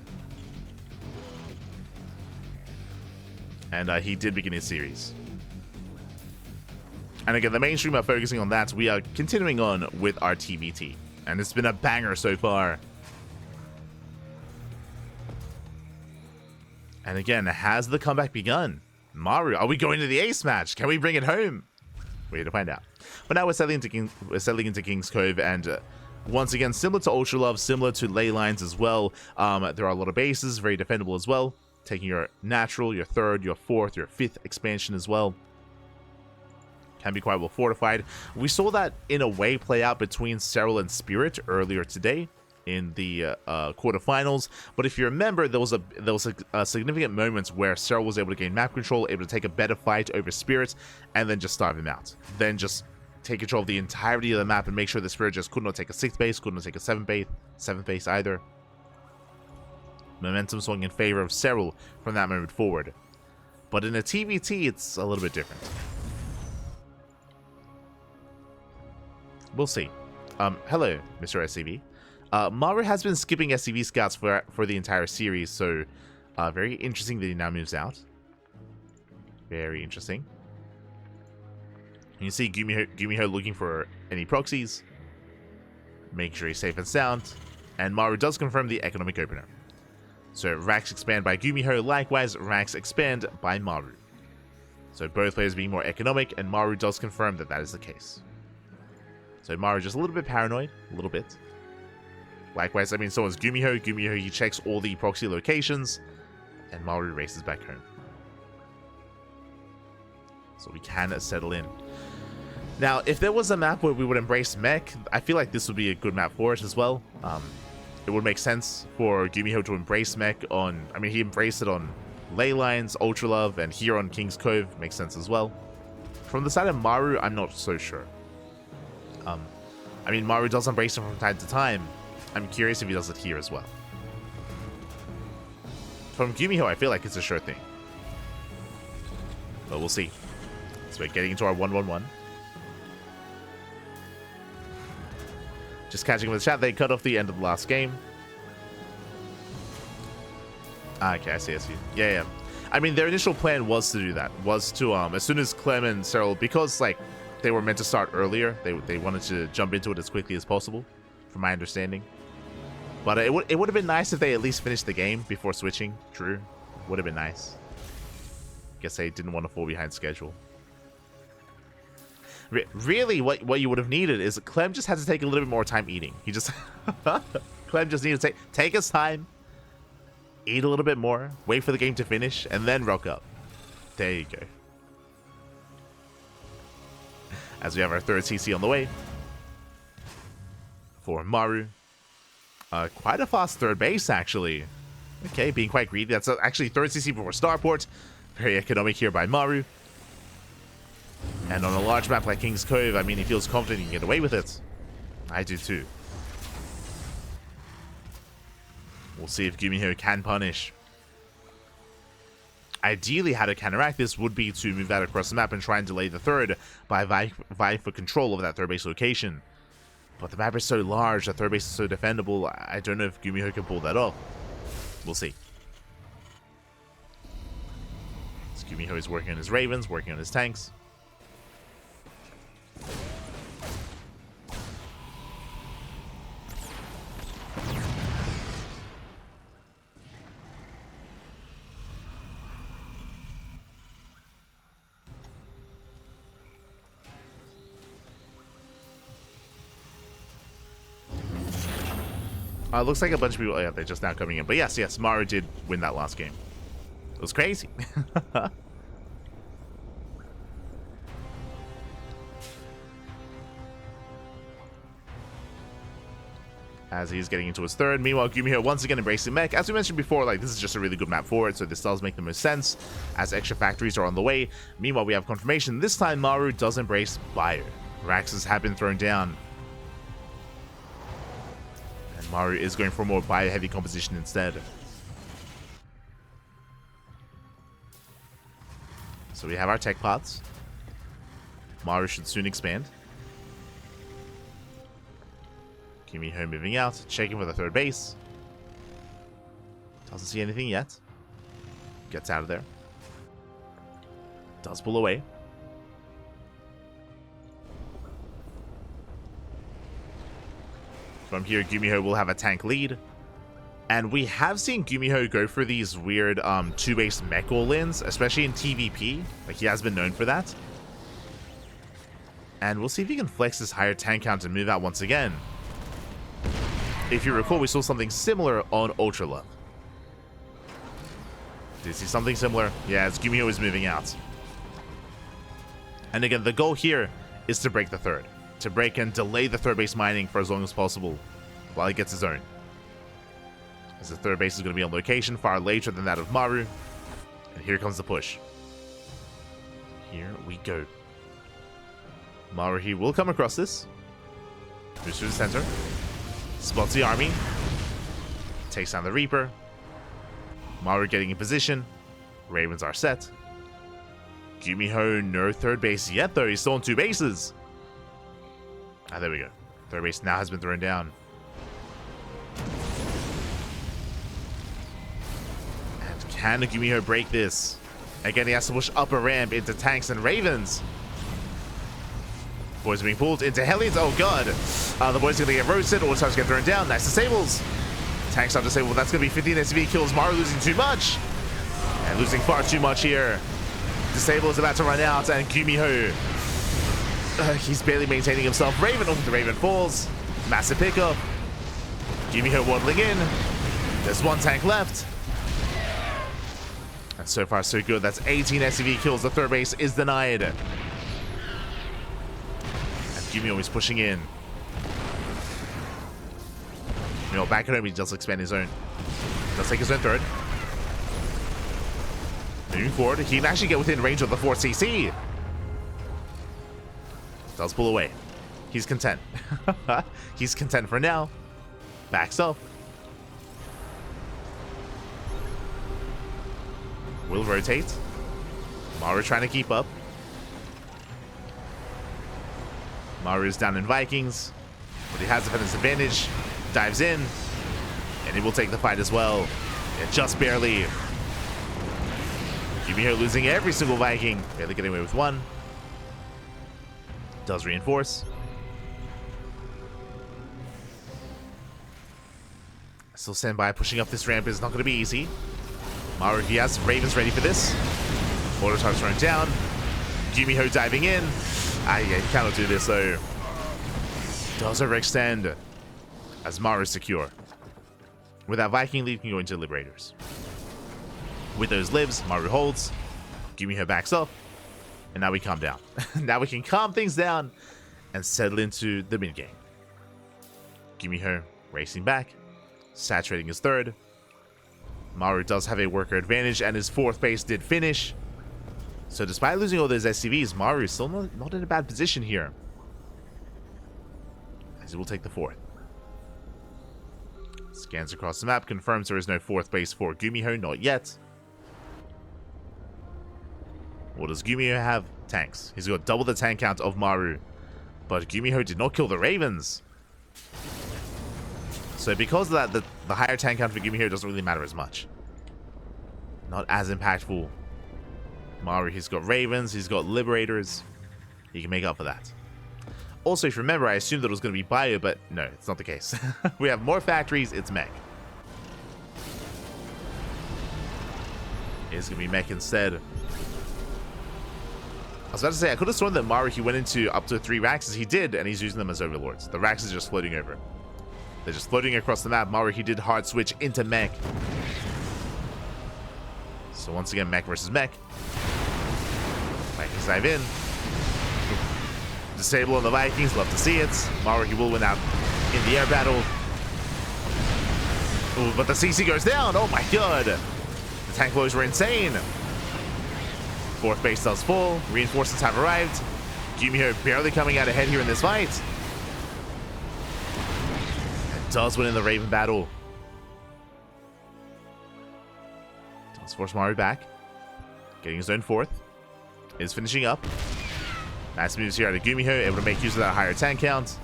And he did begin his series. And again, the mainstream are focusing on that. We are continuing on with our TvT. And it's been a banger so far. And again, has the comeback begun? Maru, are we going to the ace match? Can we bring it home? We're here to find out. But now we're settling into King's Cove, and once again, similar to Ultra Love, similar to Ley Lines as well. There are a lot of bases, very defendable as well. Taking your natural, your third, your fourth, your fifth expansion as well. Can be quite well fortified. We saw that in a way play out between Cyril and Spirit earlier today in the quarterfinals. But if you remember, there was a significant moments where Cyril was able to gain map control, able to take a better fight over Spirit, and then just starve him out. Then just take control of the entirety of the map and make sure the Spirit just could not take a 6th base, could not take a 7th base either. Momentum swung in favor of Cyril from that moment forward. But in a TvT, it's a little bit different. We'll see. Hello, Mr. SCV. Maru has been skipping SCV scouts for the entire series, so very interesting that he now moves out. Very interesting. You see GuMiho looking for any proxies, making sure he's safe and sound, and Maru does confirm the economic opener. So racks expand by GuMiho, likewise racks expand by Maru. So both players being more economic, and Maru does confirm that that is the case. So Maru just a little bit paranoid, a little bit. Likewise, I mean, so is GuMiho. GuMiho, he checks all the proxy locations, and Maru races back home. So we can settle in. Now, if there was a map where we would embrace mech, I feel like this would be a good map for it as well. It would make sense for GuMiho to embrace mech on... I mean, he embraced it on Ley Lines, Ultra Love, and here on King's Cove. Makes sense as well. From the side of Maru, I'm not so sure. I mean, Maru does embrace him from time to time. I'm curious if he does it here as well. From GuMiho, I feel like it's a sure thing. But we'll see. So we're getting into our 1-1-1. Just catching with the chat, they cut off the end of the last game. Okay, I see. Yeah. I mean, their initial plan was to do that. Was to, as soon as Clem and Cyril, because, like, they were meant to start earlier, they wanted to jump into it as quickly as possible, from my understanding. But it would have been nice if they at least finished the game before switching. True. Would have been nice. Guess they didn't want to fall behind schedule. Really, what you would have needed is Clem just had to take a little bit more time eating. He just... Clem just needed to take his time, eat a little bit more, wait for the game to finish, and then rock up. There you go. As we have our third CC on the way. For Maru. Quite a fast third base, actually. Okay, being quite greedy. That's actually third CC before starport. Very economic here by Maru. And on a large map like King's Cove, I mean, he feels confident he can get away with it. I do too. We'll see if GuMiho can punish. Ideally, how to counteract this would be to move that across the map and try and delay the third by vying for control of that third base location. But the map is so large, the third base is so defendable, I don't know if GuMiho can pull that off. We'll see. So GuMiho is working on his Ravens, working on his tanks. Looks like a bunch of people, yeah, they're just now coming in. But yes, Maru did win that last game. It was crazy. As he's getting into his third. Meanwhile, GuMiho once again embracing mech. As we mentioned before, like, this is just a really good map for it, so this does make the most sense, as extra factories are on the way. Meanwhile, we have confirmation. This time, Maru does embrace Bio. Raxes have been thrown down. And Maru is going for a more Bio-heavy composition instead. So we have our tech pods. Maru should soon expand. GuMiho moving out, checking for the third base. Doesn't see anything yet. Gets out of there. Does pull away. From here, GuMiho will have a tank lead. And we have seen GuMiho go for these weird two-base mech all-ins, especially in TvP. Like, he has been known for that. And we'll see if he can flex this higher tank count and move out once again. If you recall, we saw something similar on Ultra Love. Did you see something similar? Yeah, as GuMiho is moving out. And again, the goal here is to break the third. To break and delay the third base mining for as long as possible while he gets his own. As the third base is going to be on location far later than that of Maru. And here comes the push. Here we go. Maru, he will come across this. Moves through the center. Spots the army. Takes down the Reaper. Maru getting in position. Ravens are set. GuMiho, no third base yet, though. He's still on two bases. Ah, there we go. Third base now has been thrown down. And can GuMiho break this? Again, he has to push up a ramp into tanks and Ravens. Boys are being pulled into Hellions. Oh, God. The boys are going to get roasted. All times get thrown down. Nice disables. Tanks are disabled. That's going to be 15 SV kills. Maru losing too much. And losing far too much here. Disable is about to run out. And GuMiho, he's barely maintaining himself. Raven. Oh, the Raven falls. Massive pickup. GuMiho waddling in. There's one tank left. And so far, so good. That's 18 SCV kills. The third base is denied. GuMiho is pushing in. You know, back at home, he does expand his own. Does take his own third. Moving forward, he can actually get within range of the 4CC. Does pull away. He's content. He's content for now. Backs up. Will rotate. Maru trying to keep up. Maru's down in Vikings, but he has a defense advantage. Dives in, and he will take the fight as well. And just barely. GuMiho losing every single Viking. Barely getting away with one. Does reinforce. Still stand by. Pushing up this ramp is not going to be easy. Maru, he has Ravens ready for this. Auto target's running down. GuMiho diving in. Yeah, he cannot do this though. Does overextend as Maru is secure. With that Viking lead, can go into Liberators. With those lives, Maru holds. GuMiho backs up. And now we calm down. Now we can calm things down and settle into the mid game. GuMiho racing back, saturating his third. Maru does have a worker advantage, and his fourth base did finish. So despite losing all those SCVs, Maru is still not in a bad position here, as he will take the fourth. Scans across the map, confirms there is no fourth base for GuMiho, not yet. What does GuMiho have? Tanks. He's got double the tank count of Maru, but GuMiho did not kill the Ravens. So because of that, the higher tank count for GuMiho doesn't really matter as much. Not as impactful. Maru, he's got Ravens, he's got Liberators. He can make up for that. Also, if you remember, I assumed that it was going to be Bio, but no, it's not the case. We have more factories, it's mech. It's going to be mech instead. I was about to say, I could have sworn that Maru, he went into up to 3 Raxes. He did, and he's using them as overlords. The Raxes are just floating over. They're just floating across the map. Maru, he did hard switch into mech. So once again, mech versus mech. Vikings dive in. Disable on the Vikings. Love to see it. Maru, he will win out in the air battle. Ooh, but the CC goes down. Oh my god. The tank blows were insane. Fourth base does full. Reinforcements have arrived. GuMiho barely coming out ahead here in this fight. And does win in the Raven battle. Does force Maru back. Getting his own fourth. Is finishing up. Nice moves here out of GuMiho, able to make use of that higher tank count.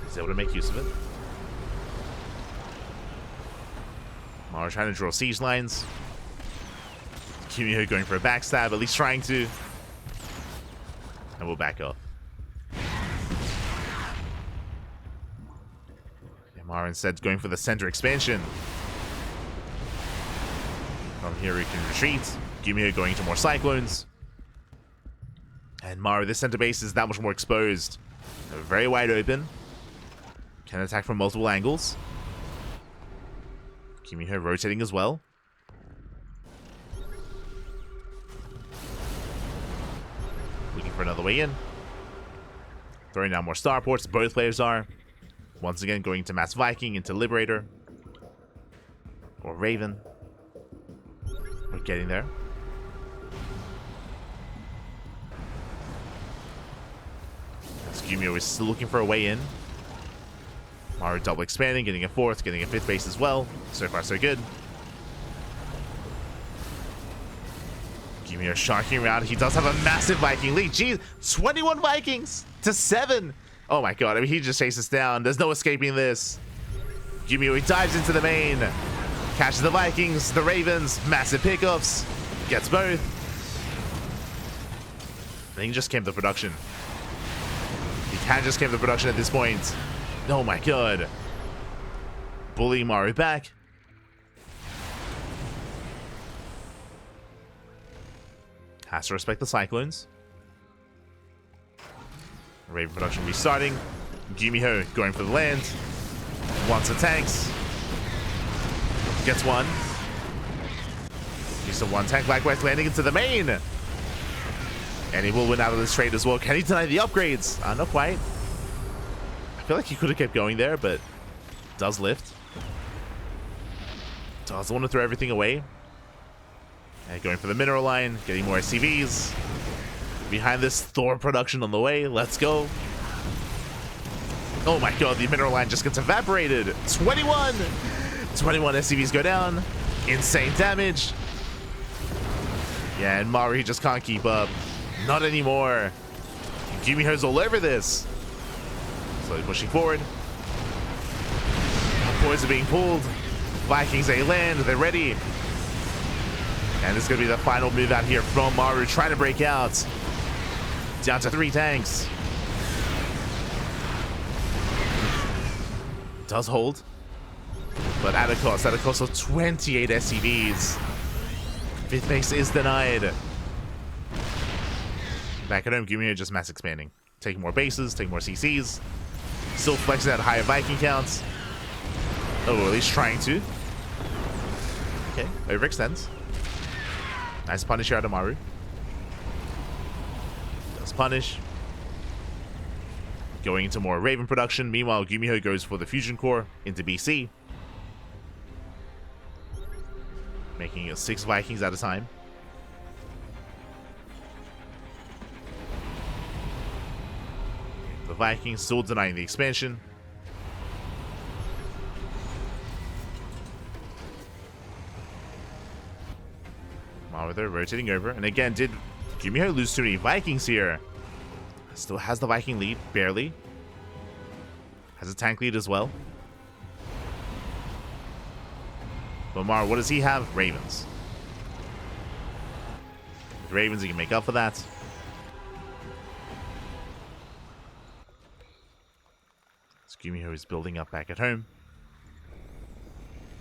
He's able to make use of it. Maru trying to draw siege lines. GuMiho going for a backstab, at least trying to. And we'll back up. Maru instead going for the center expansion. From here we can retreat. GuMiho going into more cyclones. And Maru, this center base is that much more exposed. Very wide open. Can attack from multiple angles. GuMiho rotating as well. Looking for another way in. Throwing down more starports, both players are. Once again, going to Mass Viking, into Liberator. Or Raven. We're getting there. GuMiho is still looking for a way in. Maru double expanding, getting a fourth, getting a fifth base as well. So far, so good. GuMiho sharking around. He does have a massive Viking lead. Jeez, 21 Vikings to 7. Oh my god, I mean, he just chases down. There's no escaping this. GuMiho, he dives into the main. Catches the Vikings, the Ravens, massive pickups. Gets both. I think he just came to production. He can just came to production at this point. Oh my god. Bullying Maru back. Has to respect the Cyclones. Raven production restarting. GuMiho going for the land. Wants the tanks. Gets one. He's a one tank. Likewise landing into the main. And he will win out of this trade as well. Can he deny the upgrades? Not quite. I feel like he could have kept going there, but Does lift. Doesn't want to throw everything away. And going for the mineral line, getting more SCVs. Behind this, Thor production on the way. Let's go. Oh my god, the mineral line just gets evaporated. 21! 21 SCVs go down. Insane damage. Yeah, and Maru, he just can't keep up. Not anymore. GuMiho's all over this. Slowly pushing forward. Boys are being pulled. Vikings, they land. They're ready. And this is going to be the final move out here from Maru, trying to break out. Down to 3 tanks. Does hold. But at a cost of 28 SCVs. 5th base is denied. Back at home, GuMiho just mass expanding. Taking more bases, taking more CCs. Still flexing at higher Viking counts. Oh, at least trying to. Okay, overextends. Nice punish here out of Maru. Does punish. Going into more Raven production. Meanwhile, GuMiho goes for the Fusion Core into BC. Making it 6 Vikings at a time. The Vikings still denying the expansion. Maru, they're rotating over. And again, did GuMiho lose too many Vikings here? Still has the Viking lead, barely. Has a tank lead as well. But Maru, what does he have? Ravens. With Ravens, he can make up for that. So GuMiho is building up back at home.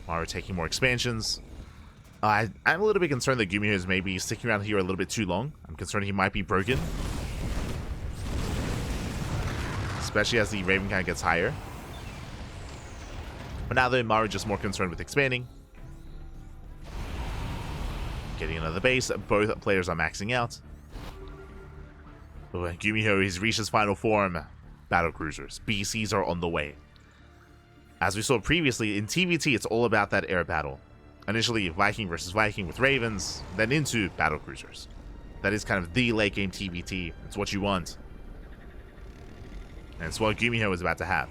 Maru taking more expansions. I'm a little bit concerned that GuMiho is maybe sticking around here a little bit too long. I'm concerned he might be broken. Especially as the Raven count gets higher. But now though, Maru just more concerned with expanding. Getting another base. Both players are maxing out. But GuMiho, he's reached his final form. Battle cruisers. BCs are on the way. As we saw previously, in TvT, it's all about that air battle. Initially, Viking versus Viking with Ravens, then into battle cruisers. That is kind of the late game TvT. It's what you want. And it's what GuMiho is about to have.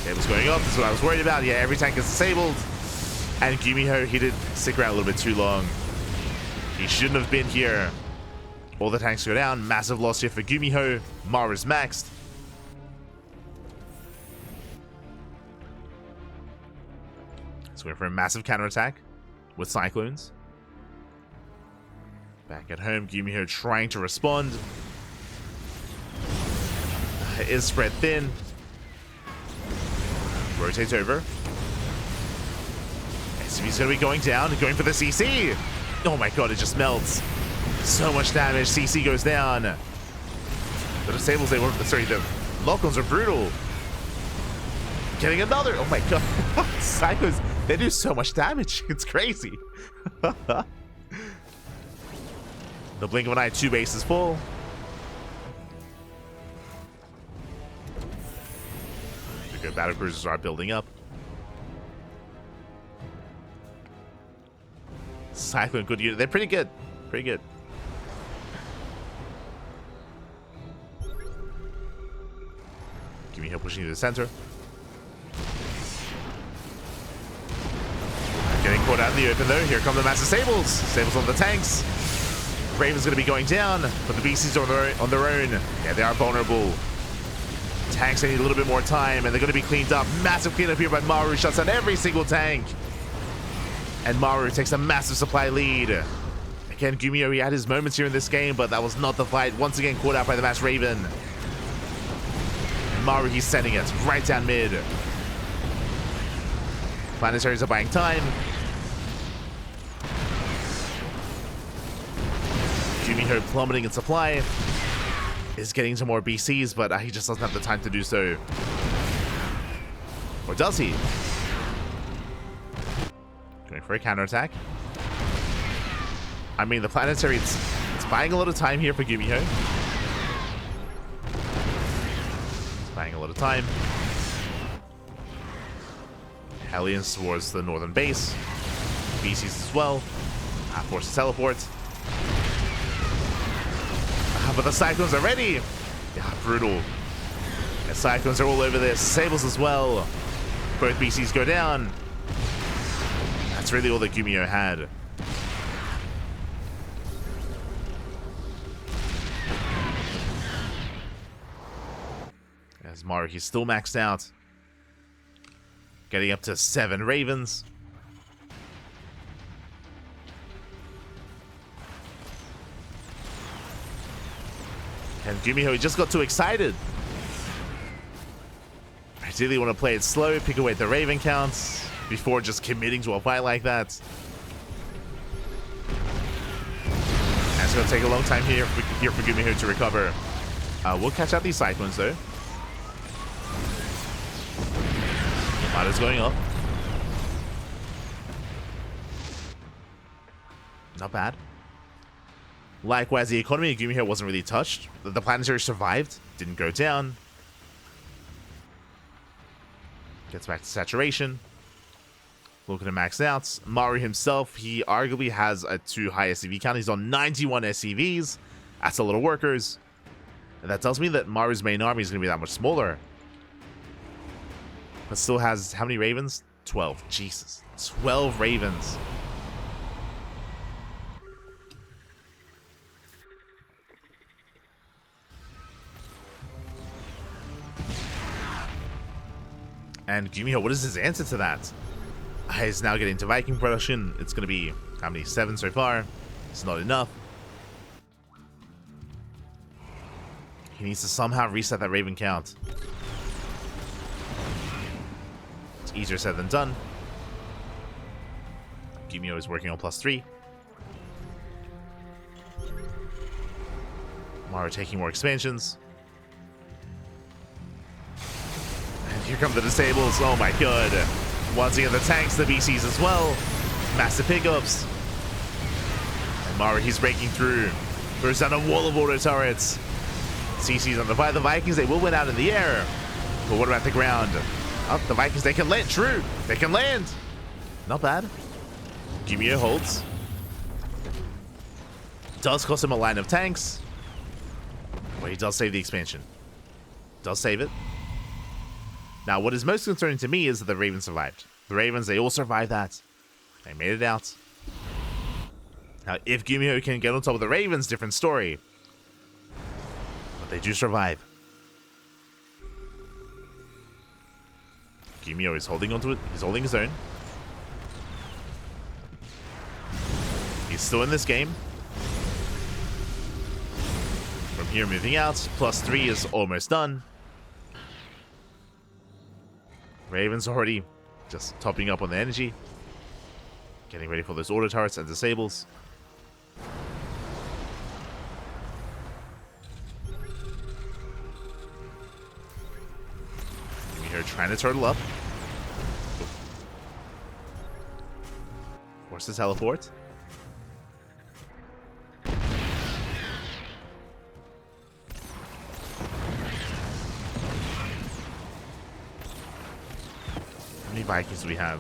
It was going up. That's what I was worried about. Yeah, every tank is disabled. And GuMiho, he did stick around a little bit too long. He shouldn't have been here. All the tanks go down. Massive loss here for GuMiho. Maru's maxed. So we're for a massive counterattack with Cyclones. Back at home, GuMiho trying to respond. It is spread thin. Rotates over. SCV's going to be going down, going for the CC. Oh my god, it just melts. So much damage. CC goes down. The disables, they were, sorry, the lock-ons are brutal. Getting another. Oh my god. Psychos, they do so much damage. It's crazy. The blink of an eye, 2 bases full. The good battle cruisers are building up. Cyclone, good unit. They're pretty good. Pretty good. GuMiho pushing to the center. Getting caught out in the open though. Here come the massive Sables. Sables on the tanks. Raven's going to be going down, but the BCs are on their own. Yeah, they are vulnerable. Tanks, they need a little bit more time, and they're going to be cleaned up. Massive cleanup here by Maru. Shuts down every single tank. And Maru takes a massive supply lead. Again, GuMiho, he had his moments here in this game, but that was not the fight. Once again, caught out by the Mass Raven. And Maru, he's sending it right down mid. Planetaries are buying time. GuMiho plummeting in supply. Is getting to more BCs, but he just doesn't have the time to do so. Or does he? Going for a counterattack. I mean, the planetary, it's buying a lot of time here for GuMiho. It's buying a lot of time. Hellions towards the northern base. BCs as well. Forces teleport. But the Cyclones are ready. Yeah, brutal. The Cyclones are all over this. Sables as well. Both BCs go down. That's really all that GuMiho had. As Maru, he's still maxed out. Getting up to 7 Ravens. And GuMiho, he just got too excited. I really want to play it slow, pick away the Raven counts before just committing to a fight like that. And it's going to take a long time here for GuMiho to recover. We'll catch out these Cyclones though. Maru's going up. Not bad. Likewise, the economy of GuMiho wasn't really touched. The planetary survived, didn't go down. Gets back to saturation. Looking to max out. Maru himself, he arguably has a too high SCV count. He's on 91 SCVs. That's a lot of workers. And that tells me that Maru's main army is going to be that much smaller. But still has how many Ravens? 12. Jesus. 12 Ravens. And GuMiho, what is his answer to that? He's now getting to Viking production. It's going to be, how many? 7 so far. It's not enough. He needs to somehow reset that Raven count. It's easier said than done. GuMiho is working on +3. Maru taking more expansions. Here come the disables. Oh my god. Once again, the tanks, the BCs as well. Massive pickups. And Maru, he's breaking through. Throws down a wall of auto turrets. CC's on the fire. The Vikings, they will win out in the air. But what about the ground? Oh, the Vikings, they can land. True. They can land. Not bad. GuMiho holds. Does cost him a line of tanks. But he does save the expansion. Does save it. Now, what is most concerning to me is that the Ravens survived. The Ravens, they all survived that. They made it out. Now, if GuMiho can get on top of the Ravens, different story. But they do survive. GuMiho is holding onto it. He's holding his own. He's still in this game. From here, moving out. +3 is almost done. Ravens already just topping up on the energy. Getting ready for those auto turrets and disables. GuMiho trying to turtle up. Force the teleport. How many Vikings do we have?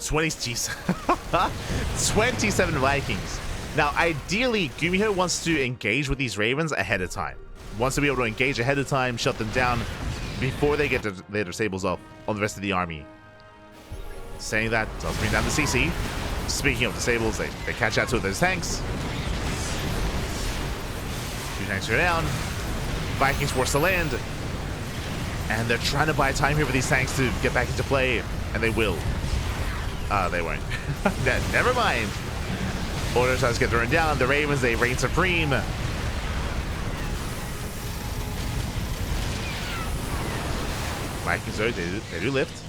27 Vikings. Now, ideally, GuMiho wants to engage with these Ravens ahead of time. Wants to be able to engage ahead of time, shut them down before they get their disables off on the rest of the army. Saying that does bring down the CC. Speaking of disables, they catch out two of those tanks. 2 tanks go down. Vikings force to land. And they're trying to buy time here for these tanks to get back into play, and they will. They won't. Never mind. Auto tries to get thrown down. The Ravens, they reign supreme. Vikings, though, they do lift.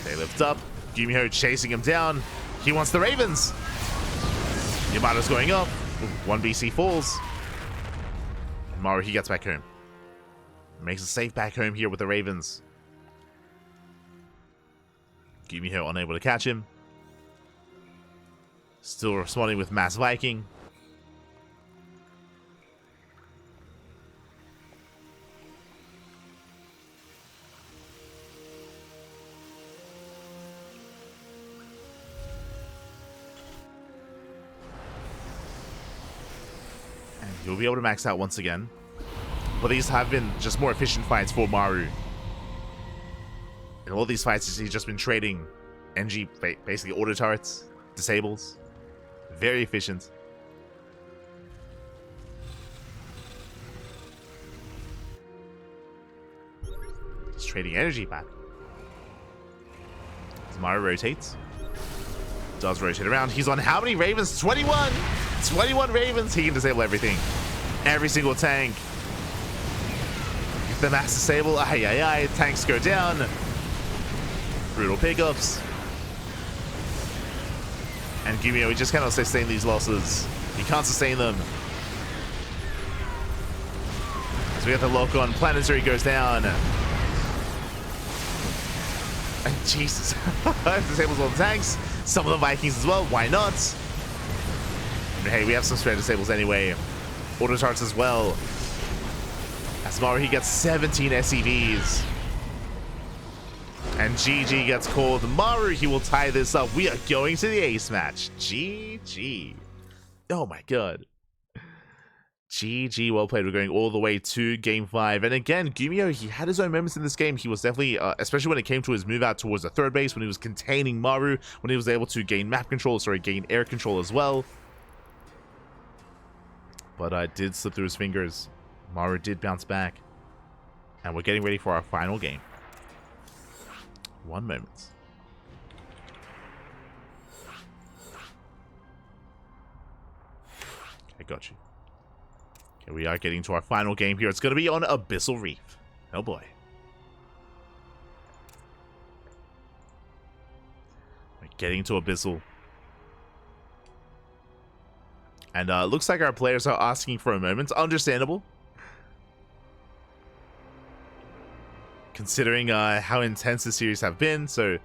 They lift up. GuMiho chasing him down. He wants the Ravens. Yamato's going up. 1 BC falls. And Maru, he gets back home. Makes a safe back home here with the Ravens. GuMiho unable to catch him. Still responding with Mass Viking. He'll be able to max out once again. But these have been just more efficient fights for Maru. In all these fights, he's just been trading NG, basically auto turrets, disables. Very efficient. He's trading energy back. As Maru rotates. Does rotate around. He's on how many Ravens? 21! 21 Ravens! He can disable everything. Every single tank. The mass disable. Ay, ay, ay. Tanks go down. Brutal pickups. And GuMiho, he just cannot sustain these losses. He can't sustain them. So we have the lock on. Planetary goes down. And Jesus. Disables all the tanks. Some of the Vikings as well. Why not? But hey, we have some spare disables anyway. Auto charts as well. As Maru, he gets 17 SEVs. And GG gets called. Maru, he will tie this up. We are going to the ace match. GG. Oh my god. GG, well played. We're going all the way to game 5. And again, GuMiho, he had his own moments in this game. He was definitely, especially when it came to his move out towards the third base, when he was containing Maru, when he was able to gain map control, gain air control as well. But did slip through his fingers. Maru did bounce back. And we're getting ready for our final game. One moment. I got you. Okay, we are getting to our final game here. It's going to be on Abyssal Reef. Oh boy. We're getting to Abyssal. And looks like our players are asking for a moment. Understandable. Considering how intense the series has been, so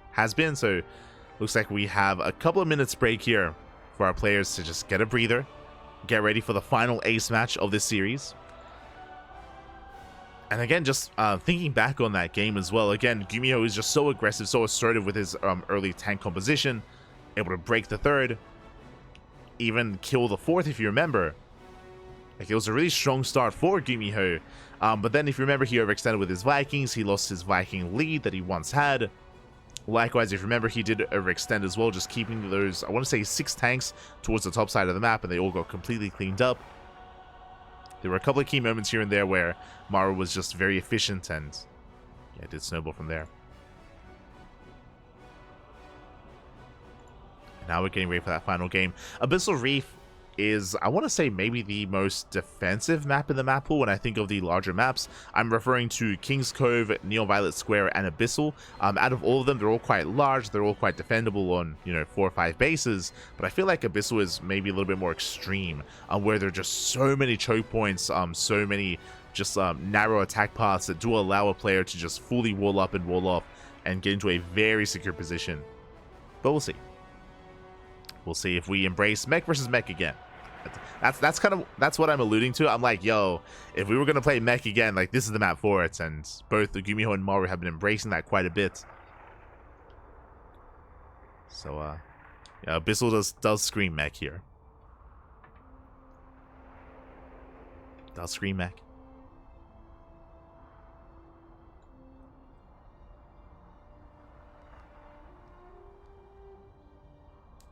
looks like we have a couple of minutes break here for our players to just get a breather, get ready for the final ace match of this series. And again, just thinking back on that game as well, again, GuMiho is just so aggressive, so assertive with his early tank composition, able to break the third, even kill the fourth if you remember. Like, it was a really strong start for GuMiho. But then, if you remember, he overextended with his Vikings. He lost his Viking lead that he once had. Likewise, if you remember, he did overextend as well, just keeping those, I want to say, 6 tanks towards the top side of the map, and they all got completely cleaned up. There were a couple of key moments here and there where Maru was just very efficient, and yeah, it did snowball from there. And now we're getting ready for that final game. Abyssal Reef is, I want to say, maybe the most defensive map in the map pool when I think of the larger maps. I'm referring to King's Cove, Neon Violet Square, and Abyssal. Out of all of them, they're all quite large, they're all quite defendable on, 4 or 5 bases, but I feel like Abyssal is maybe a little bit more extreme, where there are just so many choke points, so many just narrow attack paths that do allow a player to just fully wall up and wall off and get into a very secure position. But we'll see. We'll see if we embrace mech versus mech again. That's what I'm alluding to. I'm like, yo, if we were gonna play mech again, like, this is the map for it, and both the GuMiho and Maru have been embracing that quite a bit. So yeah, Abyssal does scream mech here. Does scream mech.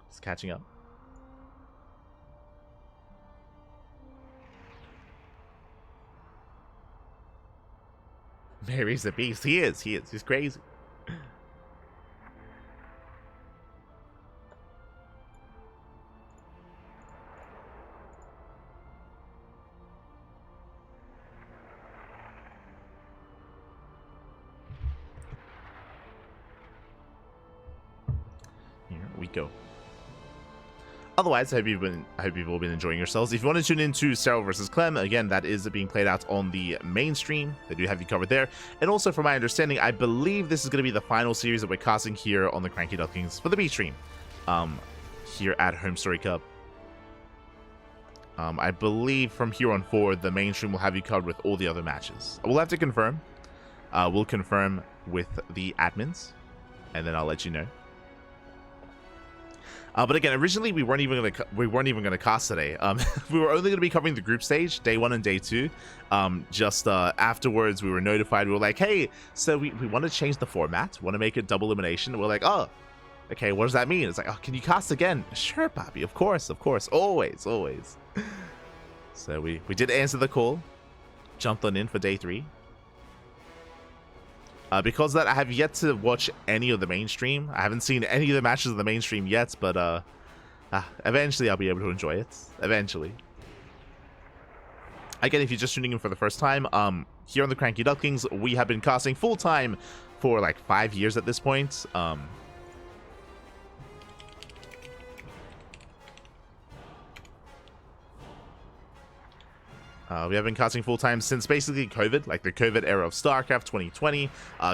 It's catching up. Mary's a beast. He is. He's crazy. Here we go. Otherwise, I hope you've all been enjoying yourselves. If you want to tune into Cyril versus Clem, again, that is being played out on the main stream. They do have you covered there. And also, from my understanding, I believe this is going to be the final series that we're casting here on the CranKy Ducklings for the B stream, here at HomeStory Cup. I believe from here on forward, the main stream will have you covered with all the other matches. We'll have to confirm. We'll confirm with the admins, and then I'll let you know. But again, originally we weren't even gonna cast today. We were only gonna be covering the group stage, day 1 and day 2. Just afterwards, we were notified. We were like, hey, so we want to change the format. Want to make it double elimination. We're like, oh, okay, what does that mean? It's like, oh, can you cast again? Sure, Pappy, of course, always. So we did answer the call, jumped on in for day 3. Because of that, I have yet to watch any of the mainstream. I haven't seen any of the matches of the mainstream yet, but eventually I'll be able to enjoy it. Eventually. Again, if you're just tuning in for the first time, here on the CranKy Ducklings, we have been casting full-time for like 5 years at this point. We have been casting full-time since basically COVID, like the COVID era of StarCraft 2020,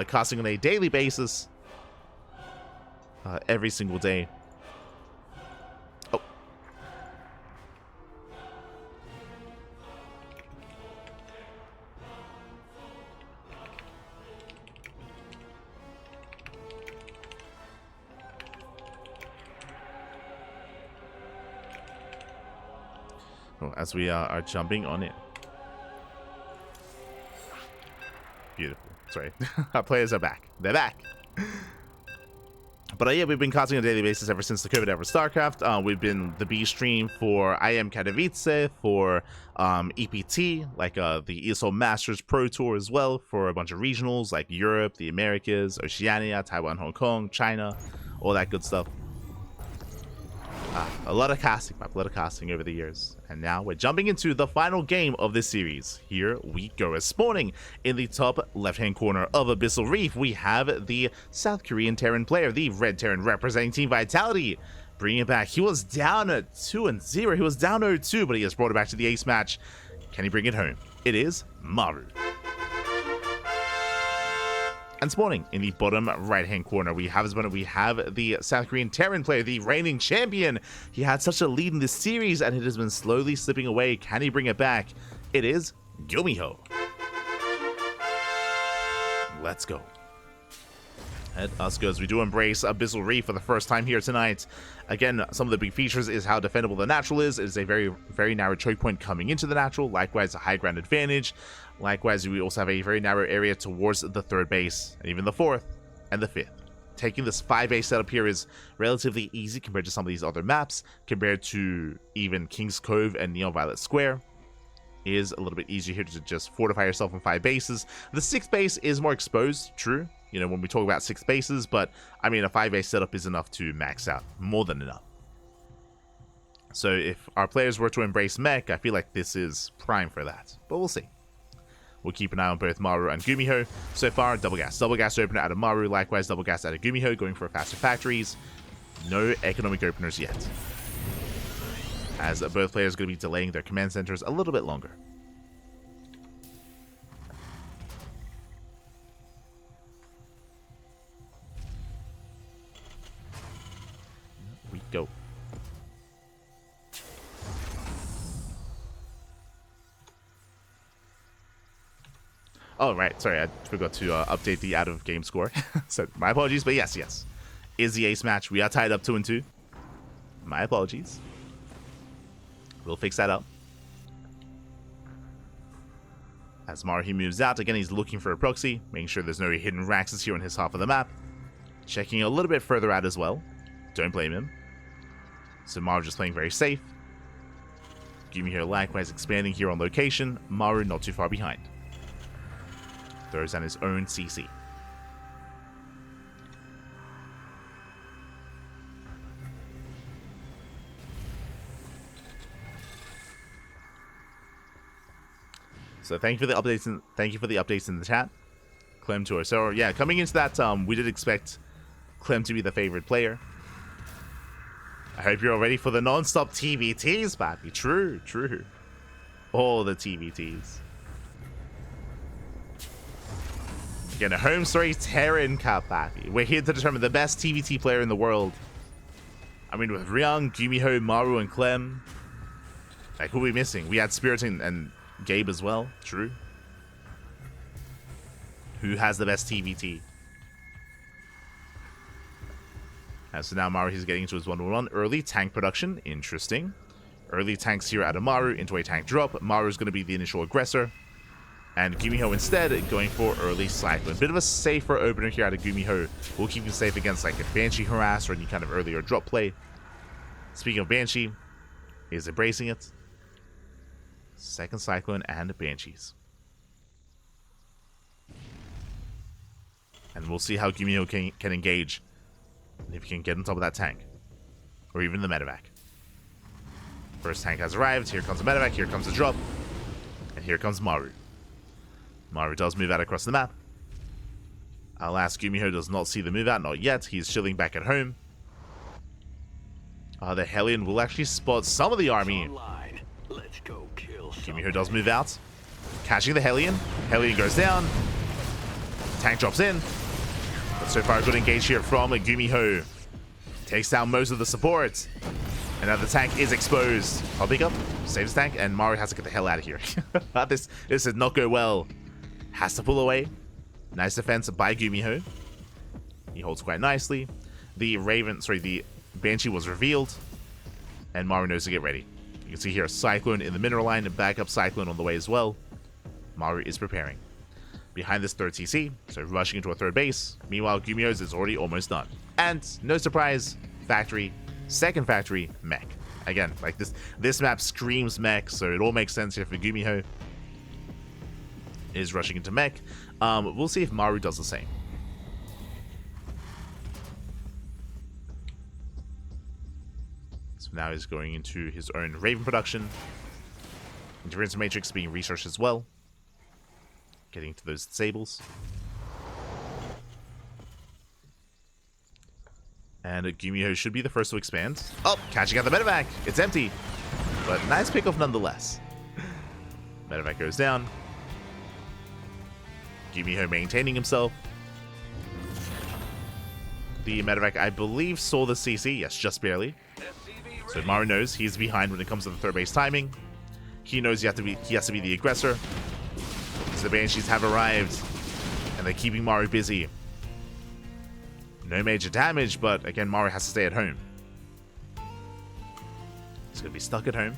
casting on a daily basis, every single day. Oh. Oh, as we are jumping on it. Beautiful. Sorry. Our players are back. They're back. But yeah, we've been casting on a daily basis ever since the COVID era of StarCraft. We've been the B stream for I Am Katowice, for EPT, like the ESL Masters Pro Tour as well, for a bunch of regionals like Europe, the Americas, Oceania, Taiwan, Hong Kong, China, all that good stuff. A lot of casting over the years. And now we're jumping into the final game of this series. Here we go. As spawning in the top left-hand corner of Abyssal Reef, we have the South Korean Terran player, the Red Terran representing Team Vitality. Bringing it back. He was down at 2-0. He was down 0-2, but he has brought it back to the ace match. Can he bring it home? It is Maru. And spawning in the bottom right-hand corner, we have the South Korean Terran player, the reigning champion. He had such a lead in this series, and it has been slowly slipping away. Can he bring it back? It is GuMiho. Let's go. Let us go as we do embrace Abyssal Reef for the first time here tonight. Again, some of the big features is how defendable the natural is. It is a very, very narrow choke point coming into the natural. Likewise, a high ground advantage. Likewise, we also have a very narrow area towards the third base, and even the fourth and the fifth. Taking this 5-base setup here is relatively easy compared to some of these other maps, compared to even King's Cove and Neon Violet Square. It is a little bit easier here to just fortify yourself on 5 bases. The 6th base is more exposed, true, you know, when we talk about 6 bases, but I mean, a 5-base setup is enough to max out, more than enough. So if our players were to embrace mech, I feel like this is prime for that, but we'll see. We'll keep an eye on both Maru and GuMiho. So far, double gas opener out of Maru, likewise double gas out of GuMiho, going for faster factories. No economic openers yet, as both players are going to be delaying their command centers a little bit longer. Here we go. Oh, right. Sorry, I forgot to update the out-of-game score. So, my apologies, but yes. Is the ace match. We are tied up 2-2. My apologies. We'll fix that up. As Maru moves out, again, he's looking for a proxy, making sure there's no hidden Raxes here on his half of the map. Checking a little bit further out as well. Don't blame him. So, Maru just playing very safe. GuMiho likewise expanding here on location. Maru not too far behind. Throws on his own CC. So thank you for the updates in the chat. Clem tour. So yeah, coming into that, we did expect Clem to be the favorite player. I hope you're all ready for the non-stop TvTs, Pappy. True. All the TvTs. Again, a HomeStory Terran Cup, Pappy. We're here to determine the best TvT player in the world. I mean, with Ryung, GuMiho, Maru, and Clem. Like, who are we missing? We had Spirit and Gabe as well. True. Who has the best TvT? And so now Maru is getting into his 1-1 early tank production. Interesting. Early tanks here out of Maru into a tank drop. Maru is going to be the initial aggressor. And GuMiho instead going for early Cyclone. Bit of a safer opener here out of GuMiho. Will keep you safe against like a Banshee harass or any kind of earlier drop play. Speaking of Banshee, he's embracing it. Second Cyclone and Banshees. And we'll see how GuMiho can engage. And if he can get on top of that tank. Or even the medevac. First tank has arrived. Here comes the medevac. Here comes the drop. And here comes Maru. Maru does move out across the map. Alas, GuMiho does not see the move out. Not yet. He's chilling back at home. The Hellion will actually spot some of the army. GuMiho does move out. Catching the Hellion. Hellion goes down. Tank drops in. But so far a good engage here from GuMiho. Takes down most of the support. And now the tank is exposed. I'll pick up. Saves tank. And Maru has to get the hell out of here. This did not go well. Has to pull away. Nice defense by GuMiho. He holds quite nicely. The Banshee was revealed. And Maru knows to get ready. You can see here a Cyclone in the mineral line and backup Cyclone on the way as well. Maru is preparing. Behind this third TC, so rushing into a third base. Meanwhile, GuMiho's is already almost done. And no surprise, factory, second factory, mech. Again, like this map screams mech, so it all makes sense here for GuMiho. Is rushing into mech. We'll see if Maru does the same. So now he's going into his own Raven production. Interference Matrix being researched as well. Getting to those disables. And GuMiho should be the first to expand. Oh, catching out the medevac. It's empty. But nice pickoff nonetheless. Medevac goes down. GuMiho maintaining himself. The medevac, I believe, saw the CC. Yes, just barely. So Maru knows he's behind when it comes to the third base timing. He knows he has to be the aggressor. So the Banshees have arrived. And they're keeping Maru busy. No major damage, but again, Maru has to stay at home. He's going to be stuck at home.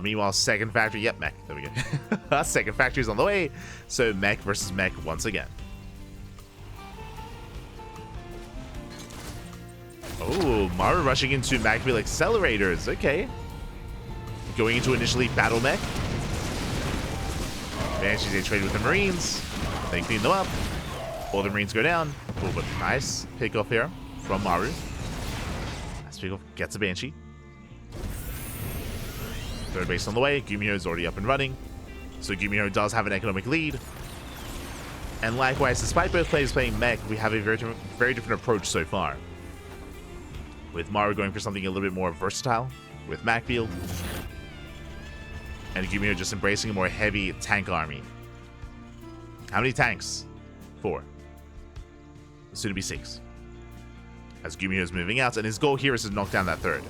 Meanwhile, second factory. Yep, mech. There we go. Second factory is on the way. So mech versus mech once again. Oh, Maru rushing into Magville accelerators. Okay. Going into initially battle mech. Banshees, they trade with the Marines. They clean them up. All the Marines go down. Oh, but nice pick-off here from Maru. Nice pick-off. Gets a Banshee. Third base on the way. GuMiho is already up and running. So GuMiho does have an economic lead. And likewise, despite both players playing mech, we have a very different approach so far. With Maru going for something a little bit more versatile with Macfield. And GuMiho just embracing a more heavy tank army. How many tanks? 4. Soon to be 6. As GuMiho is moving out, and his goal here is to knock down that third.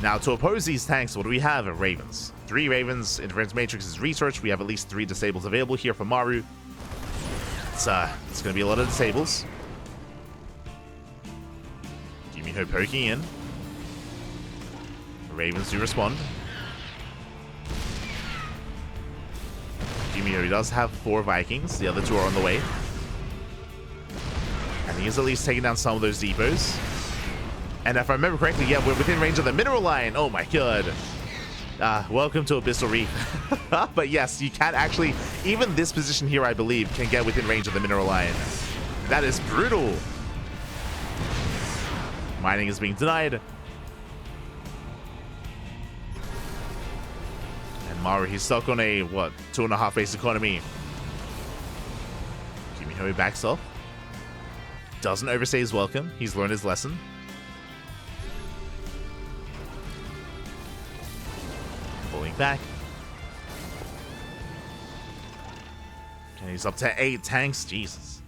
Now, to oppose these tanks, what do we have? Ravens. 3 Ravens. Interference Matrix is researched. We have at least 3 disables available here for Maru. It's going to be a lot of disables. GuMiho poking in. The Ravens do respond. GuMiho does have 4 Vikings. The other 2 are on the way. And he is at least taking down some of those depots. And if I remember correctly, yeah, we're within range of the mineral line. Oh my god. Welcome to Abyssal Reef. But yes, you can actually, even this position here, I believe, can get within range of the mineral line. That is brutal. Mining is being denied. And Maru, he's stuck on a, what, 2.5 base economy. GuMiho backs off. Doesn't overstay his welcome. He's learned his lesson. Pulling back. And he's up to 8 tanks. Jesus.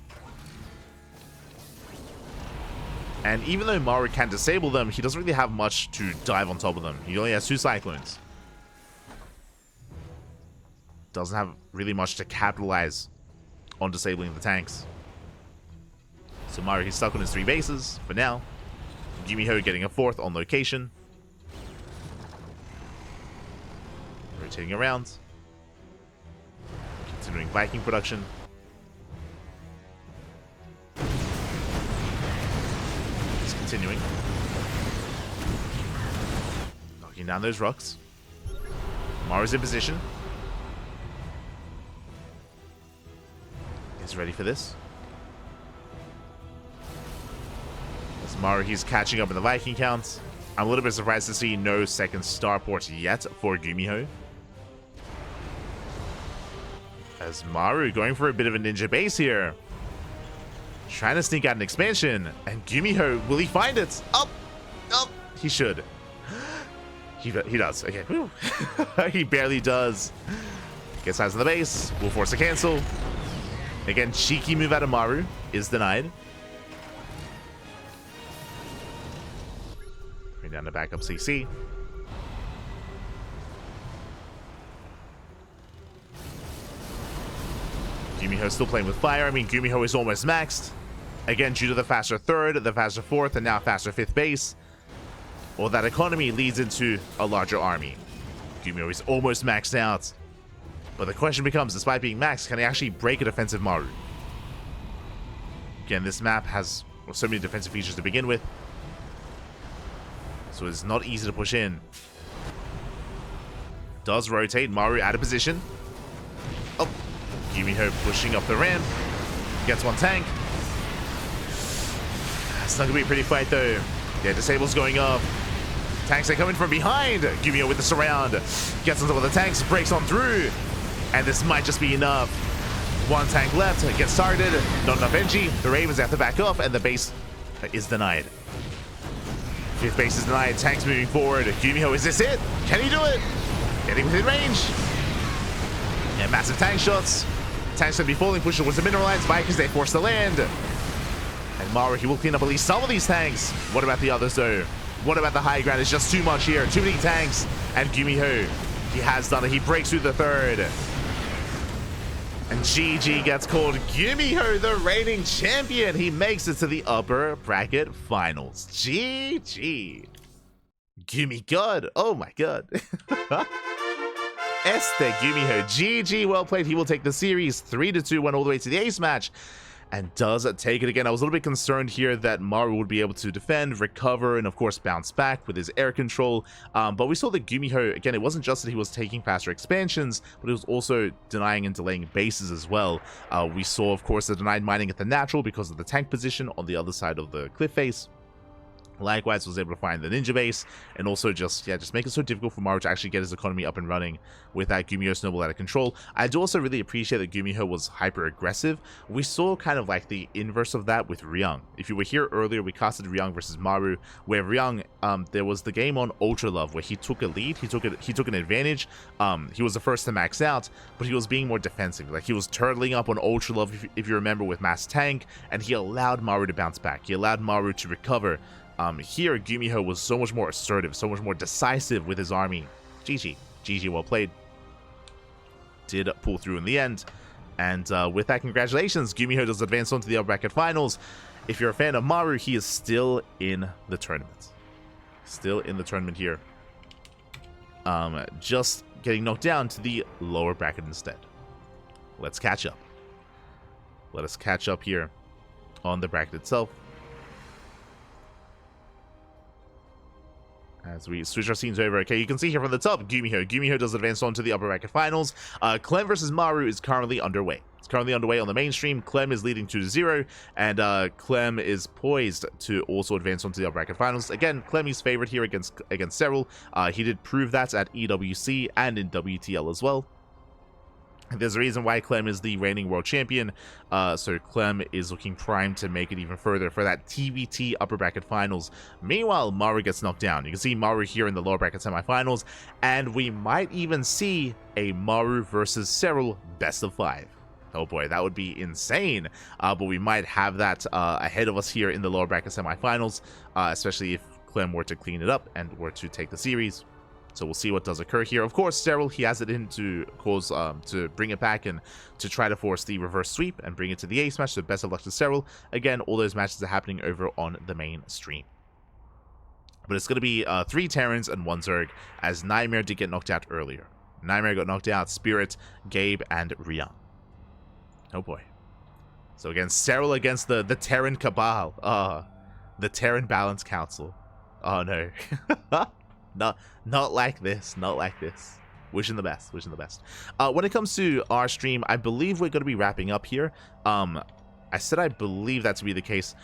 And even though Maru can disable them, he doesn't really have much to dive on top of them. He only has 2 Cyclones. Doesn't have really much to capitalize on disabling the tanks. So Maru, he's stuck on his 3 bases for now. GuMiho getting a 4th on location. Rotating around. Continuing Viking production. Just continuing. Knocking down those rocks. Maru's in position. He's ready for this. As Maru, he's catching up in the Viking counts. I'm a little bit surprised to see no second starport yet for GuMiho. As Maru going for a bit of a ninja base here. Trying to sneak out an expansion. And GuMiho, will he find it? Oh! Oh! He should. He does. Okay. Whew. He barely does. Gets eyes on the base. Will force a cancel. Again, cheeky move out of Maru is denied. Bring down the backup CC. GuMiho still playing with fire. I mean, GuMiho is almost maxed. Again, due to the faster 3rd, the faster 4th, and now faster 5th base. Well, that economy leads into a larger army. GuMiho is almost maxed out. But the question becomes, despite being maxed, can he actually break a defensive Maru? Again, this map has so many defensive features to begin with. So it's not easy to push in. Does rotate. Maru out of position. Oh, GuMiho pushing up the ramp. Gets 1 tank. It's not going to be a pretty fight, though. Yeah, disables going up. Tanks are coming from behind. GuMiho with the surround. Gets on top of the tanks. Breaks on through. And this might just be enough. 1 tank left. Gets targeted. Not enough energy. The Ravens have to back up. And the base is denied. 5th base is denied. Tanks moving forward. GuMiho, is this it? Can he do it? Getting within range. Yeah, massive tank shots. Tanks going to be falling. Push towards the mineral lines. Vikings, they force the land. And Maru, he will clean up at least some of these tanks. What about the others, though? What about the high ground? It's just too much here. Too many tanks. And GuMiho, he has done it. He breaks through the 3rd. And GG gets called. GuMiho, the reigning champion. He makes it to the upper bracket finals. GG. Gumi God. Oh my god. GuMiho. GG. Well played. He will take the series 3-2, went all the way to the ace match. And does take it again. I was a little bit concerned here that Maru would be able to defend, recover, and of course bounce back with his air control. But we saw that GuMiho, again, it wasn't just that he was taking faster expansions, but it was also denying and delaying bases as well. We saw, of course, the denied mining at the natural because of the tank position on the other side of the cliff face. Likewise, was able to find the ninja base and also just make it so difficult for Maru to actually get his economy up and running with that GuMiho snowball out of control. I do also really appreciate that GuMiho was hyper aggressive. We saw kind of like the inverse of that with Ryung. If you were here earlier, we casted Ryung versus Maru, where Ryung, there was the game on Ultra Love where he took a lead, he took an advantage. He was the first to max out, but he was being more defensive. Like he was turtling up on Ultra Love, if you remember, with Mass Tank, and he allowed Maru to bounce back. He allowed Maru to recover. Here, GuMiho was so much more assertive, so much more decisive with his army. GG. GG, well played. Did pull through in the end. And with that, congratulations. GuMiho does advance on to the upper bracket finals. If you're a fan of Maru, he is still in the tournament. Still in the tournament here. Just getting knocked down to the lower bracket instead. Let's catch up. Let us catch up here on the bracket itself. As we switch our scenes over, okay, you can see here from the top, GuMiho. GuMiho does advance on to the upper bracket finals. Clem versus Maru is currently underway. It's currently underway on the mainstream. Clem is leading 2-0, and Clem is poised to also advance on to the upper bracket finals. Again, Clem is favored here against Cyril. He did prove that at EWC and in WTL as well. There's a reason why Clem is the reigning world champion, so Clem is looking primed to make it even further for that TvT upper bracket finals. Meanwhile, Maru gets knocked down. You can see Maru here in the lower bracket semifinals, and we might even see a Maru versus Cyril best of 5. Oh boy, that would be insane, but we might have that ahead of us here in the lower bracket semifinals, especially if Clem were to clean it up and were to take the series. So we'll see what does occur here. Of course, Cyril, he has it in to cause to bring it back and to try to force the reverse sweep and bring it to the ace match. So best of luck to Cyril. Again, all those matches are happening over on the main stream. But it's going to be 3 Terrans and 1 Zerg, as Nightmare did get knocked out earlier. Nightmare got knocked out, Spirit, Gabe, and Rian. Oh boy. So again, Cyril against the Terran Cabal. The Terran Balance Council. Oh no. Not like this. Not like this. Wishing the best. Wishing the best. When it comes to our stream, I believe we're going to be wrapping up here. I said I believe that to be the case.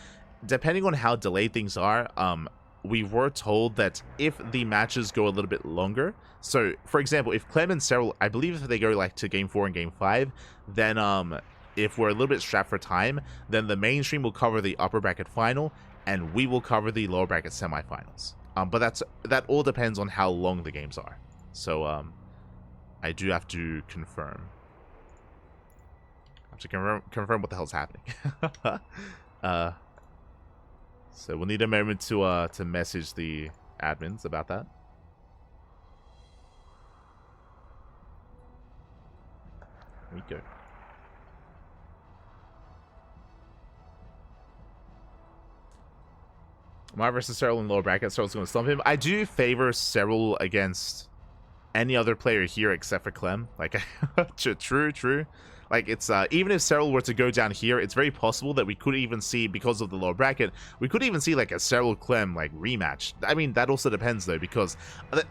Depending on how delayed things are, we were told that if the matches go a little bit longer, so for example, if Clem and Cyril, I believe if they go like to game 4 and game 5, then if we're a little bit strapped for time, then the main stream will cover the upper bracket final and we will cover the lower bracket semifinals. But that all depends on how long the games are. So I do have to confirm. I have to confirm what the hell's happening. So we'll need a moment to message the admins about that. Here we go. Maru versus Cyril in lower bracket. Cyril's going to stump him. I do favor Cyril against any other player here except for Clem. Like, true. Like, it's even if Cyril were to go down here, it's very possible that we could even see, because of the lower bracket, we could even see like a Cyril Clem like rematch. I mean, that also depends though, because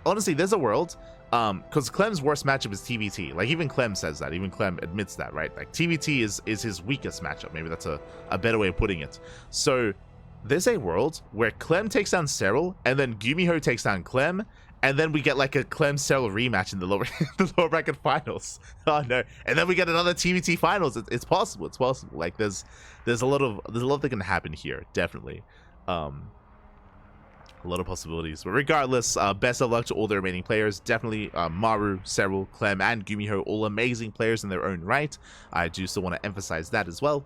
honestly, there's a world. Because Clem's worst matchup is TvT. Like, even Clem says that. Even Clem admits that, right? Like, TvT is his weakest matchup. Maybe that's a better way of putting it. So there's a world where Clem takes down Cyril, and then GuMiho takes down Clem, and then we get like a Clem-Cyril rematch in the lower bracket finals. Oh no! And then we get another TvT finals. It's possible. It's possible. Like there's a lot that can happen here. Definitely, a lot of possibilities. But regardless, best of luck to all the remaining players. Definitely, Maru, Cyril, Clem, and GuMiho, all amazing players in their own right. I do still want to emphasize that as well.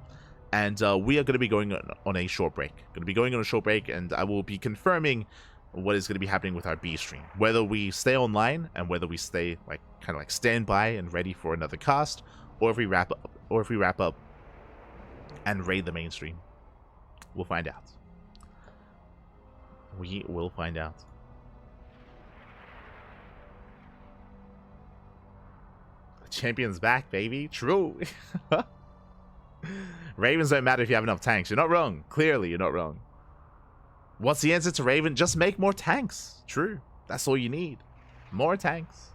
And we are going to be going on a short break. And I will be confirming what is going to be happening with our B stream. Whether we stay online and whether we stay like kind of like standby and ready for another cast, or if we wrap up and raid the mainstream. We'll find out. We will find out. The champion's back, baby. True. Ravens don't matter if you have enough tanks. You're not wrong. Clearly, you're not wrong. What's the answer to Raven? Just make more tanks. True. That's all you need. More tanks.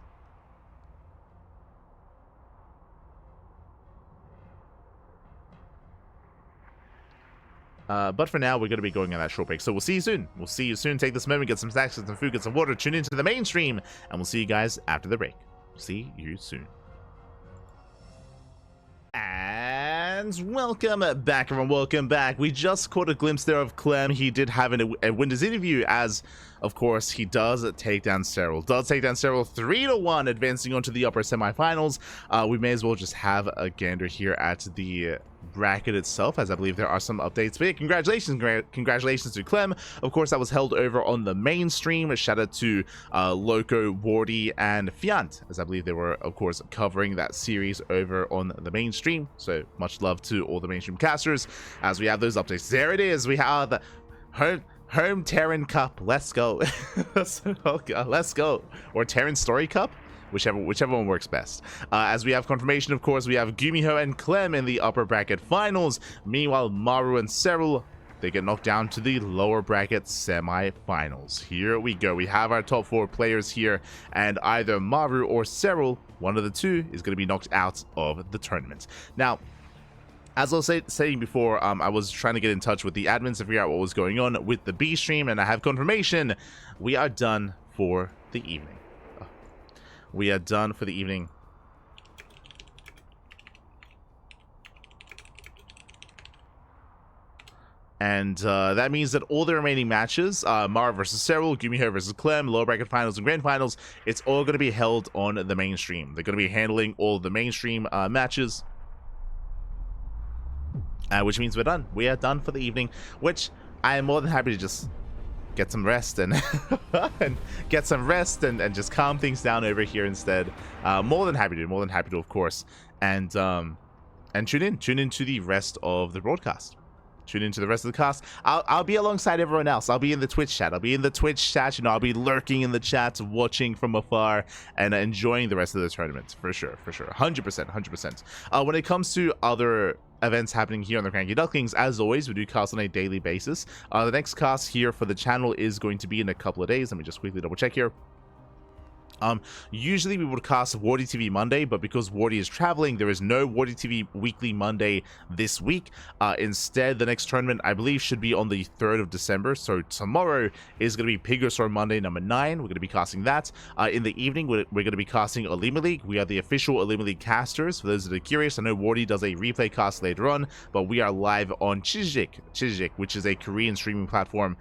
But for now, we're going to be going on that short break. So we'll see you soon. We'll see you soon. Take this moment, get some snacks, get some food, get some water, tune into the mainstream, and we'll see you guys after the break. See you soon. And welcome back, everyone. Welcome back. We just caught a glimpse there of Clem. He did have a Windows interview, as of course he does take down Cyril. 3-1, advancing on to the upper semifinals. We may as well just have a gander here at the bracket itself, as I believe there are some updates. But yeah, congratulations to Clem. Of course, that was held over on the mainstream. A shout out to Loco, Wardy, and Fiant, as I believe they were, of course, covering that series over on the mainstream. So much love to all the mainstream casters as we have those updates. There it is. We have the Home Terran Cup. Let's go. Let's go. Or Terran Story Cup. Whichever one works best. As we have confirmation, of course, we have GuMiho and Clem in the upper bracket finals. Meanwhile, Maru and Cyril, they get knocked down to the lower bracket semi-finals. Here we go. We have our top 4 players here, and either Maru or Cyril, one of the two, is going to be knocked out of the tournament. Now, as I was saying before, I was trying to get in touch with the admins to figure out what was going on with the B stream, and I have confirmation. We are done for the evening. We are done for the evening. And that means that all the remaining matches, Maru versus Cyril, GuMiho versus Clem, lower bracket finals and grand finals, it's all going to be held on the mainstream. They're going to be handling all the mainstream matches. Which means we're done. We are done for the evening, which I am more than happy to just get some rest and and get some rest and just calm things down over here instead. More than happy to, of course. And tune in to the rest of the broadcast. Tune into the rest of the cast. I'll be alongside everyone else. I'll be in the Twitch chat. I'll be lurking in the chat, watching from afar, and enjoying the rest of the tournament for sure. 100%. When it comes to other events happening here on the CranKy Ducklings, as always, we do cast on a daily basis. The next cast here for the channel is going to be in a couple of days. Let me just quickly double check here. Usually we would cast Wardy TV Monday, but because Wardy is traveling, there is no Wardy TV Weekly Monday this week. Instead, the next tournament, I believe, should be on the 3rd of December. So tomorrow is going to be Pigosor Monday number 9. We're going to be casting that. In the evening, we're going to be casting Alima League. We are the official Alima League casters. For those that are curious, I know Wardy does a replay cast later on, but we are live on Chijik, which is a Korean streaming platform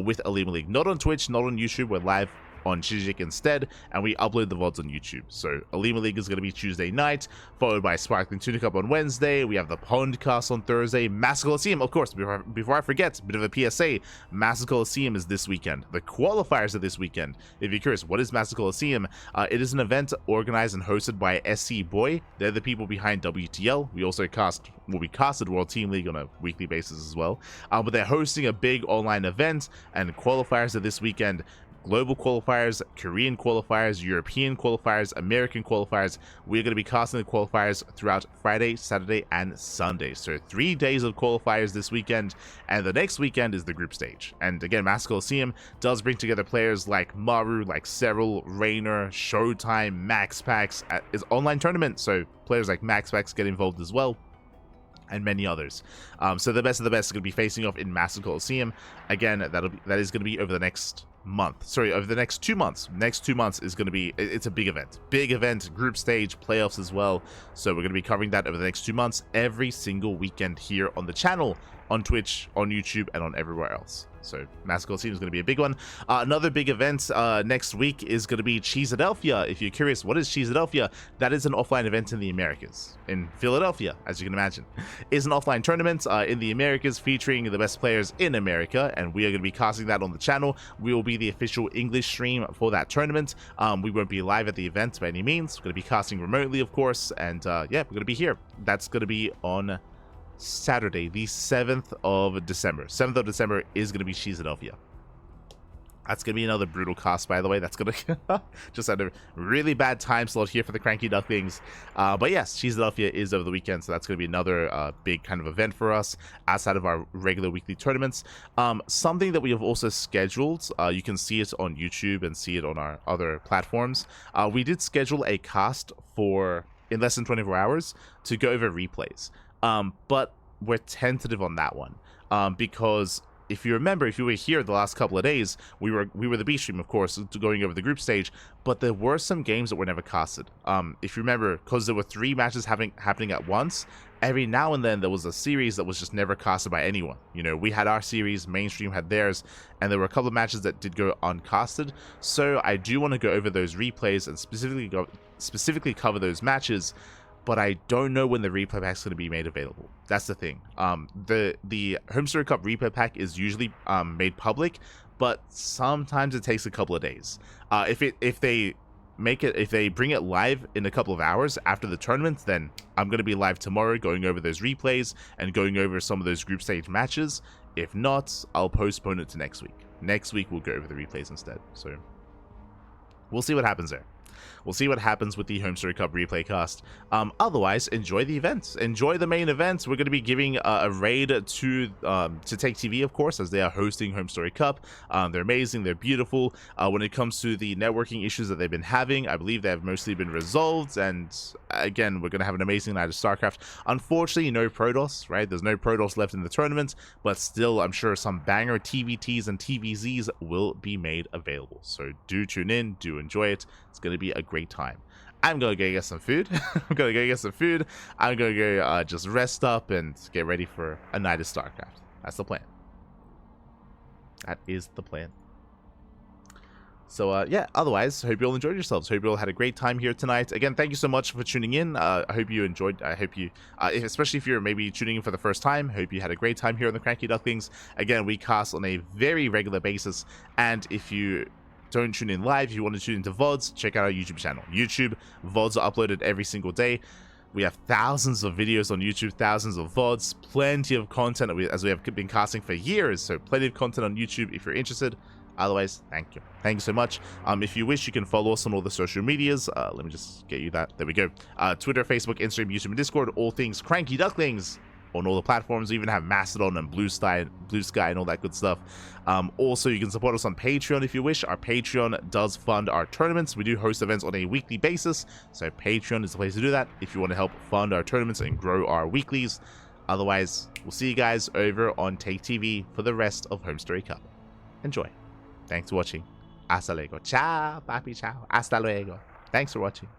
with Alima League. Not on Twitch, not on YouTube. We're live on Chijik instead, and we upload the VODs on YouTube. So Alima League is going to be Tuesday night, followed by Sparkling Tuna Cup on Wednesday. We have the Pond Cast on Thursday. Master Coliseum, of course, before I forget, bit of a PSA, Master Coliseum is this weekend. The qualifiers are this weekend. If you're curious, what is Master Coliseum? It is an event organized and hosted by SC Boy. They're the people behind WTL. We also casted World Team League on a weekly basis as well. But they're hosting a big online event, and qualifiers are this weekend. Global qualifiers, Korean qualifiers, European qualifiers, American qualifiers. We're going to be casting the qualifiers throughout Friday, Saturday, and Sunday. So 3 days of qualifiers this weekend, and the next weekend is the group stage. And again, Master Coliseum does bring together players like Maru, like Cyril, Rainer, Showtime, Max Packs. It's online tournament, so players like Max Packs get involved as well, and many others. So the best of the best is going to be facing off in Master Coliseum. Again, that is going to be over the next over the next 2 months. Next 2 months is going to be, it's a big event, group stage, playoffs as well. So we're going to be covering that over the next 2 months, every single weekend here on the channel, on Twitch, on YouTube, and on everywhere else. So Master Coliseum is going to be a big one. Another big event next week is going to be Cheesadelphia. If you're curious, what is Cheesadelphia? That is an offline event in the Americas, in Philadelphia, as you can imagine. It's an offline tournament in the Americas featuring the best players in America, and we are going to be casting that on the channel. We will be the official English stream for that tournament. We won't be live at the event by any means. We're going to be casting remotely, of course, and yeah, we're going to be here. That's going to be on Saturday, the 7th of December. 7th of December is going to be Cheesadelphia. That's going to be another brutal cast, by the way. That's going to just had a really bad time slot here for the CranKy Ducklings. But yes, Cheesadelphia is over the weekend, so that's going to be another big kind of event for us outside of our regular weekly tournaments. Something that we have also scheduled, you can see it on YouTube and see it on our other platforms. We did schedule a cast for, in less than 24 hours, to go over replays. But we're tentative on that one, because if you remember, if you were here the last couple of days, we were the B stream, of course, going over the group stage, but there were some games that were never casted. If you remember, because there were 3 matches happening at once, every now and then there was a series that was just never casted by anyone. You know, we had our series, mainstream had theirs, and there were a couple of matches that did go uncasted. So I do want to go over those replays and specifically cover those matches, but I don't know when the replay pack is going to be made available. That's the thing. The HomeStory Cup replay pack is usually made public, but sometimes it takes a couple of days. If they bring it live in a couple of hours after the tournament, then I'm going to be live tomorrow going over those replays and going over some of those group stage matches. If not, I'll postpone it to next week. Next week we'll go over the replays instead. So we'll see what happens there. We'll see what happens with the HomeStory Cup replay cast. Otherwise, enjoy the events. Enjoy the main events. We're going to be giving a raid to Take TV, of course, as they are hosting HomeStory Cup. They're amazing. They're beautiful. When it comes to the networking issues that they've been having, I believe they have mostly been resolved. And again, we're going to have an amazing night of StarCraft. Unfortunately, no Protoss, right? There's no Protoss left in the tournament, but still, I'm sure some banger TvTs and TvZs will be made available. So do tune in. Do enjoy it. It's going to be a great time. I'm gonna go get some food. I'm gonna go just rest up and get ready for a night of StarCraft. That's the plan. That is the plan. So yeah, otherwise, hope you all enjoyed yourselves. Hope you all had a great time here tonight. Again, thank you so much for tuning in. I hope you enjoyed. I hope you, especially if you're maybe tuning in for the first time, hope you had a great time here on the CranKy Ducklings. Again, we cast on a very regular basis, and if you don't tune in live, if you want to tune into VODs, check out our YouTube channel. YouTube VODs are uploaded every single day. We have thousands of videos on YouTube, thousands of VODs, plenty of content as we have been casting for years. So plenty of content on YouTube if you're interested. Otherwise, thank you. Thank you so much. If you wish, you can follow us on all the social medias. Let me just get you that. There we go. Twitter, Facebook, Instagram, YouTube, and Discord. All things CranKy Ducklings on all the platforms. We even have Mastodon and Blue Sky and all that good stuff. Also, you can support us on Patreon if you wish. Our Patreon does fund our tournaments. We do host events on a weekly basis, so Patreon is the place to do that if you want to help fund our tournaments and grow our weeklies. Otherwise, we'll see you guys over on Take TV for the rest of HomeStory Cup. Enjoy. Thanks for watching. Hasta luego. Ciao, papi, ciao. Hasta luego. Thanks for watching.